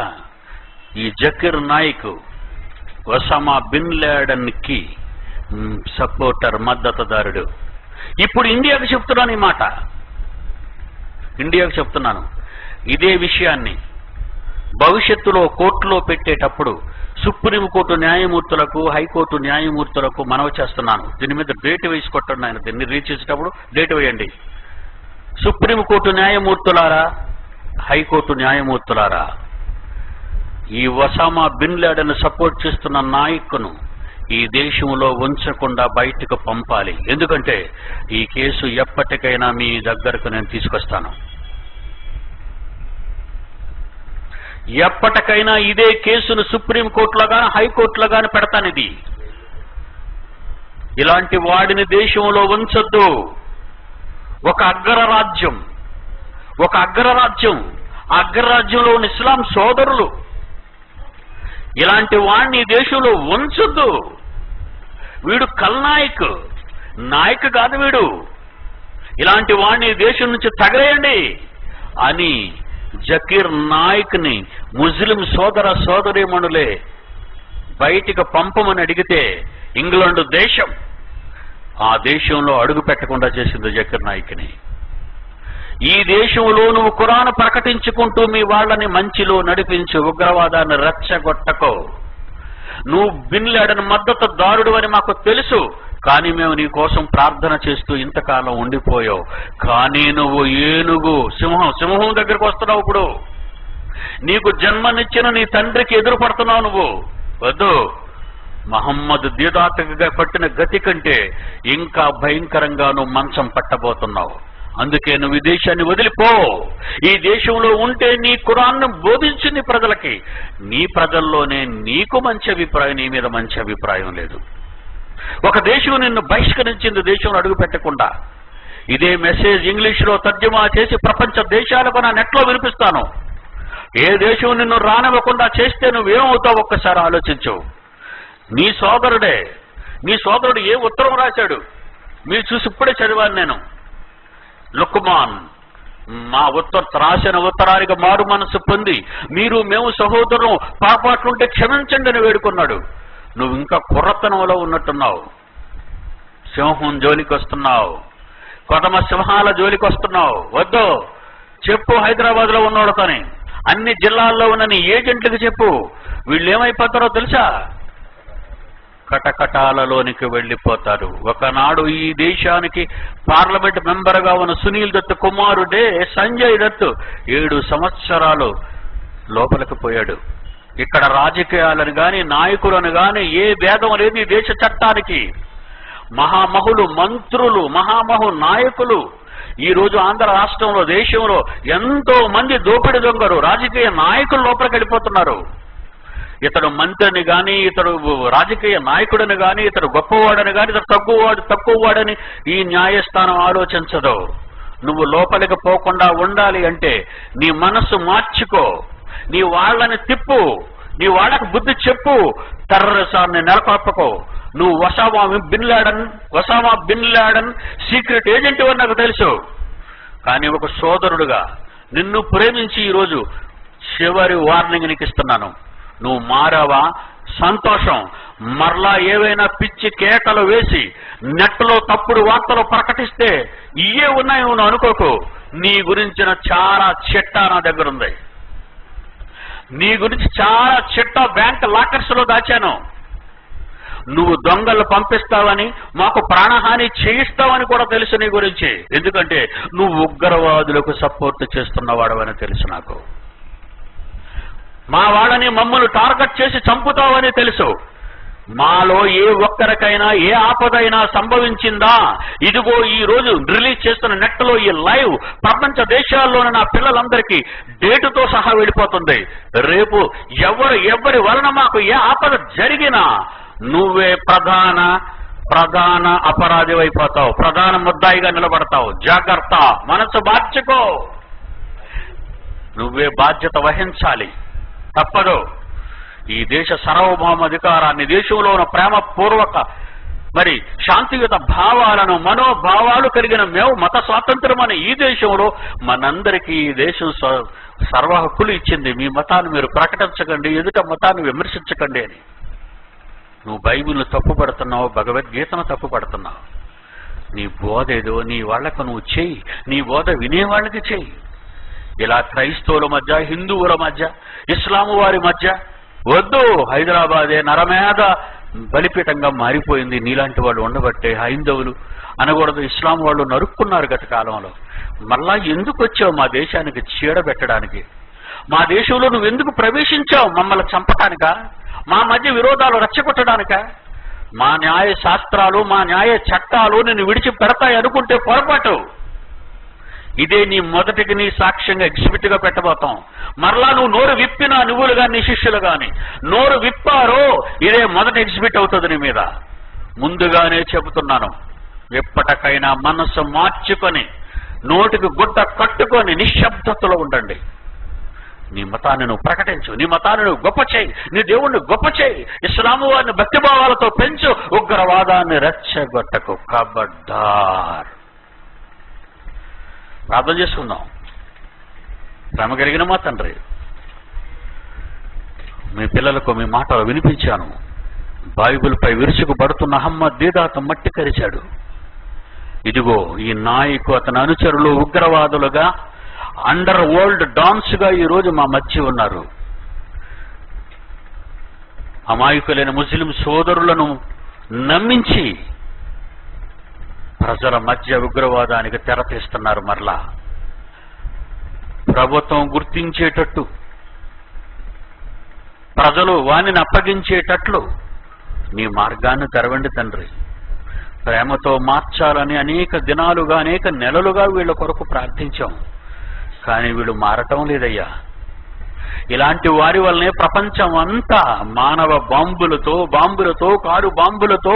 ఈ Zakir Naik Osama bin Laden కి సపోర్టర్, మద్దతుదారుడు. ఇప్పుడు ఇండియాకు చెప్తున్నాను ఈ మాట, ఇండియాకు చెప్తున్నాను ఇదే విషయాన్ని. భవిష్యత్తులో కోర్టులో పెట్టేటప్పుడు సుప్రీంకోర్టు న్యాయమూర్తులకు, హైకోర్టు న్యాయమూర్తులకు మనవి చేస్తున్నాను. దీని మీద డేట్ వేసి కొట్టండి. ఆయన దీన్ని రీచ్ చేసేటప్పుడు డేట్ వేయండి. సుప్రీంకోర్టు న్యాయమూర్తులారా, హైకోర్టు న్యాయమూర్తులారా, ఈ ఒసామా బిన్ లాడెన్ సపోర్ట్ చేస్తున్న నాయకును ఈ దేశంలో ఉంచకుండా బయటకు పంపాలి. ఎందుకంటే ఈ కేసు ఎప్పటికైనా మీ దగ్గరకు నేను తీసుకొస్తాను. ఎప్పటికైనా ఇదే కేసును సుప్రీంకోర్టులో గాని హైకోర్టులో గాని పెడతాను. ఇది ఇలాంటి వాడిని దేశంలో ఉంచొద్దు. ఒక అగ్రరాజ్యంలో ఉన్న ఇస్లాం సోదరులు, ఇలాంటి వాడిని దేశంలో ఉంచొద్దు. వీడు కల్నాయక్, నాయక్ కాదు వీడు. ఇలాంటి వాడిని దేశం నుంచి తగలేయండి అని జకీర్ నాయక్ ని ముస్లిం సోదర సోదరీమణులే బయటికి పంపమని అడిగితే ఇంగ్లాండ్ దేశం ఆ దేశంలో అడుగు పెట్టకుండా చేసింది జకీర్ నాయక్ ని. ఈ దేశంలో నువ్వు ఖురాన్ ప్రకటించుకుంటూ మీ వాళ్ళని మంచిలో నడిపించు, ఉగ్రవాదాన్ని రెచ్చగొట్టకో. నువ్వు బిన్ లాడెన్ మద్దతుదారుడు అని మాకు తెలుసు, కానీ మేము నీ కోసం ప్రార్థన చేస్తూ ఇంతకాలం ఉండిపోయావు. కానీ నువ్వు ఏనుగు, సింహం దగ్గరికి వస్తున్నావు. ఇప్పుడు నీకు జన్మనిచ్చిన నీ తండ్రికి ఎదురు పడుతున్నావు. నువ్వు వద్దు. మహమ్మద్ దీదాతగా పట్టిన గతి కంటే ఇంకా భయంకరంగా నువ్వు మంచం పట్టబోతున్నావు. అందుకే నువ్వు ఈ దేశాన్ని వదిలిపో. ఈ దేశంలో ఉంటే నీ ఖురాన్ను బోధించు నీ ప్రజలకి. నీ ప్రజల్లోనే నీకు మంచి అభిప్రాయం, నీ మీద మంచి అభిప్రాయం లేదు. ఒక దేశం నిన్ను బహిష్కరించింది దేశంలో అడుగు పెట్టకుండా. ఇదే మెసేజ్ ఇంగ్లీష్లో తర్జుమా చేసి ప్రపంచ దేశాలకు నా నెట్లో వినిపిస్తాను. ఏ దేశం నిన్ను రానివ్వకుండా చేస్తే నువ్వేమవుతావు ఒక్కసారి ఆలోచించు. నీ సోదరుడు ఏ ఉత్తరం రాశాడు మీరు చూసి ఇప్పుడే చదివాను నేను. లుక్మాన్ మా రాసిన ఉత్తరానికి మారు మనసు పొంది మేము సహోదరులు పాపాట్లుంటే క్షమించండి అని వేడుకున్నాడు. నువ్వు ఇంకా కుర్రతనంలో ఉన్నట్టున్నావు. సింహం జోలికి వస్తున్నావు. కొదమ సింహాల జోలికి వస్తున్నావు, వద్దు. చెప్పు హైదరాబాద్ లో ఉన్నోడుతోని, అన్ని జిల్లాల్లో ఉన్న నీ ఏజెంట్లకు చెప్పు. వీళ్ళు ఏమైపోతారో తెలుసా? కటకటాలలోనికి వెళ్లిపోతారు. ఒకనాడు ఈ దేశానికి పార్లమెంట్ మెంబర్ గా ఉన్న సునీల్ దత్ కుమారుడే సంజయ్ దత్ 7 సంవత్సరాలు లోపలికి పోయాడు. ఇక్కడ రాజకీయాలను గాని నాయకులను గాని ఏ భేదం లేదు ఈ దేశ చట్టానికి. మహామహులు మంత్రులు, మహామహు నాయకులు ఈ రోజు ఆంధ్ర రాష్ట్రంలో, దేశంలో ఎంతో మంది దోపిడి దొంగరు రాజకీయ నాయకులు లోపలికి వెళ్ళిపోతున్నారు. ఇతడు మంత్రిని గాని, ఇతడు రాజకీయ నాయకుడిని గాని, ఇతడు గొప్పవాడని గాని, ఇతడు తక్కువవాడని ఈ న్యాయస్థానం ఆలోచించదు. నువ్వు లోపలికి పోకుండా ఉండాలి అంటే నీ మనస్సు మార్చుకో, నీ వాళ్ళని తిప్పు, నీ వాళ్ళకు బుద్ధి చెప్పు, టెర్రరిజాన్ని నెలకొల్పకో. నువ్వు Osama bin Laden secret agent అని నాకు తెలుసు. కానీ ఒక సోదరుడుగా నిన్ను ప్రేమించి ఈరోజు చివరి వార్నింగ్ నీకు ఇస్తున్నాను. నువ్వు మారావా? సంతోషం. మరలా ఏవైనా పిచ్చి కేకలు వేసి నెట్లో తప్పుడు వార్తలు ప్రకటిస్తే ఇయే ఉన్నాయి నువ్వు అనుకోకు. నీ గురించిన చాలా చిట్టా నా దగ్గర ఉంది. నీ గురించి చాలా చిట్టా బ్యాంక్ లాకర్స్ లో దాచాను. నువ్వు దొంగలు పంపిస్తావని, మాకు ప్రాణహాని చేయిస్తావని కూడా తెలుసు నీ గురించి. ఎందుకంటే నువ్వు ఉగ్రవాదులకు సపోర్ట్ చేస్తున్నవాడవని తెలుసు నాకు. మా వాళ్ళని మమ్మల్ని టార్గెట్ చేసి చంపుతావని తెలుసు. మాలో ఏ ఒక్కరికైనా ఏ ఆపదైనా సంభవించిందా? ఇదిగో ఈ రోజు రిలీజ్ చేస్తున్న నెట్ లో ఈ లైవ్ ప్రపంచ దేశాల్లోని నా పిల్లలందరికీ డేటుతో సహా వెళ్ళిపోతుంది. రేపు ఎవరి వలన మాకు ఏ ఆపద జరిగినా నువ్వే ప్రధాన అపరాధివైపోతావు, ప్రధాన ముద్దాయిగా నిలబడతావు. జాగ్రత్త, మనసు మార్చుకో. నువ్వే బాధ్యత వహించాలి, తప్పదు. ఈ దేశ సార్వభౌమాధికారాన్ని, దేశంలో ఉన్న ప్రేమపూర్వక మరి శాంతియుత భావాలను, మనోభావాలు కలిగిన మేము మత స్వాతంత్రం అనే ఈ దేశంలో మనందరికీ ఈ దేశం సర్వ హక్కులు ఇచ్చింది. మీ మతాన్ని మీరు ప్రకటించకండి, ఎదుట మతాన్ని విమర్శించకండి అని. నువ్వు బైబిల్ను తప్పుపడుతున్నావు, భగవద్గీతను తప్పుపడుతున్నావు. నీ బోధ ఏదో నీ వాళ్లకు నువ్వు చెయ్యి, నీ బోధ వినేవాళ్ళకి చెయ్యి. ఇలా క్రైస్తవుల మధ్య, హిందువుల మధ్య, ఇస్లాము వారి మధ్య వద్దు. హైదరాబాదే నరమేధ బలిపీఠంగా మారిపోయింది. నీలాంటి వాళ్ళు ఉండబట్టే హైందవులు అనకూడదు, ఇస్లాం వాళ్ళు నరుక్కున్నారు గత కాలంలో. మళ్ళా ఎందుకు వచ్చావు మా దేశానికి చీడబెట్టడానికి? మా దేశంలో నువ్వు ఎందుకు ప్రవేశించావు? మమ్మల్ని చంపటానికా? మా మధ్య విరోధాలు రెచ్చగొట్టడానిక? మా న్యాయ శాస్త్రాలు, మా న్యాయ చట్టాలు నిన్ను విడిచిపెడతాయి అనుకుంటే పొరపాటు. ఇదే నీ మొదటికి నీ సాక్ష్యంగా ఎగ్జిబిట్ గా పెట్టబోతాం. మరలా నువ్వు నోరు విప్పినా, నువ్వులు గాని నీ శిష్యులు గాని నోరు విప్పారో ఇదే మొదటి ఎగ్జిబిట్ అవుతుంది నీ మీద. ముందుగానే చెబుతున్నాను, ఎప్పటికైనా మనసు మార్చుకొని నోటికి గుడ్డ కట్టుకొని నిశ్శబ్దతలో ఉండండి. నీ మతాన్ని నువ్వు ప్రకటించు, నీ మతాన్ని నువ్వు గొప్ప చేయి, నీ దేవుణ్ణి గొప్ప చేయి, ఇస్లాము వారిని భక్తిభావాలతో పెంచు, ఉగ్రవాదాన్ని రెచ్చగొట్టకు. ఖబర్దార్. ప్రార్థన చేసుకుందాం. ప్రేమ కలిగిన మా తండ్రి, మీ పిల్లలకు మీ మాటలు వినిపించాను. బైబిల్పై విరుచుకుపడుతున్న అహ్మద్ దీదాత మట్టి కరిచాడు. ఇదిగో ఈ నాయకు, అతని అనుచరులు ఉగ్రవాదులుగా, అండర్ వరల్డ్ డాన్స్ గా ఈరోజు మా మధ్య ఉన్నారు. అమాయకులైన ముస్లిం సోదరులను నమ్మించి ప్రజల మధ్య ఉగ్రవాదానికి తెరతీస్తున్నారు. మరలా ప్రభుత్వం గుర్తించేటట్టు, ప్రజలు వానిని అప్పగించేటట్లు నీ మార్గాన్ని తెరవండి తండ్రి. ప్రేమతో మార్చాలని అనేక దినాలుగా, అనేక నెలలుగా వీళ్ళ కొరకు ప్రార్థించాం. కానీ వీళ్ళు మారటం లేదయ్యా. ఇలాంటి వారి వల్లనే ప్రపంచం అంతా మానవ బాంబులతో కారు బాంబులతో,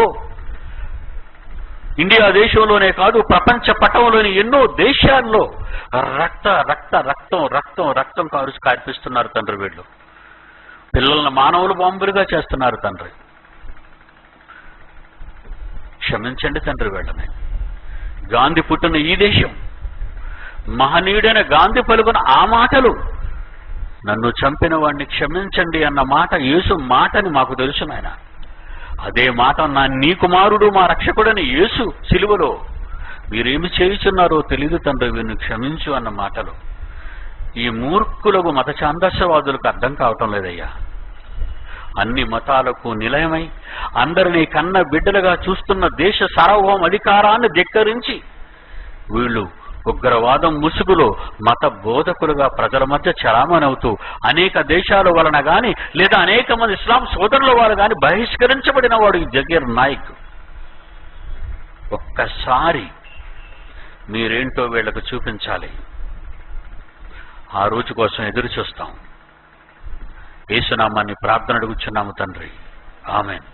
ఇండియా దేశంలోనే కాదు ప్రపంచ పటంలోని ఎన్నో దేశాల్లో రక్తం కార్పిస్తున్నారు తండ్రి. వీళ్ళు పిల్లలను మానవులు బాంబులుగా చేస్తున్నారు తండ్రి. క్షమించండి తండ్రి వీళ్ళని. గాంధీ పుట్టిన ఈ దేశం, మహనీయుడైన గాంధీ పలుకున్న ఆ మాటలు, నన్ను చంపిన వాడిని క్షమించండి అన్న మాట యేసు మాటని మాకు తెలుసు నాయన. అదే మాట నీ కుమారుడు మా రక్షకుడని యేసు సిలువలో మీరేమి చేయుచున్నారో తెలియదు తండ్రి, వీరిని క్షమించు అన్న మాటలు ఈ మూర్ఖులకు మత ఛాందస్యవాదులకు అర్థం కావటం లేదయ్యా. అన్ని మతాలకు నిలయమై అందరినీ కన్న బిడ్డలుగా చూస్తున్న దేశ సార్వభౌమ అధికారాన్ని ధిక్కరించి వీళ్ళు ఉగ్రవాదం ముసుగులో మత బోధకులుగా ప్రజల మధ్య చలామణవుతూ అనేక దేశాల వలన గాని లేదా అనేక మంది ఇస్లాం సోదరుల వారు గాని బహిష్కరించబడిన వాడు ఈ జకీర్ నాయక్. ఒక్కసారి మీరేంటో వీళ్లకు చూపించాలి. ఆ రోజు కోసం ఎదురు చూస్తాం. యేసునామాన్ని ప్రార్థన అడుగుచున్నాము తండ్రి. ఆమేన్.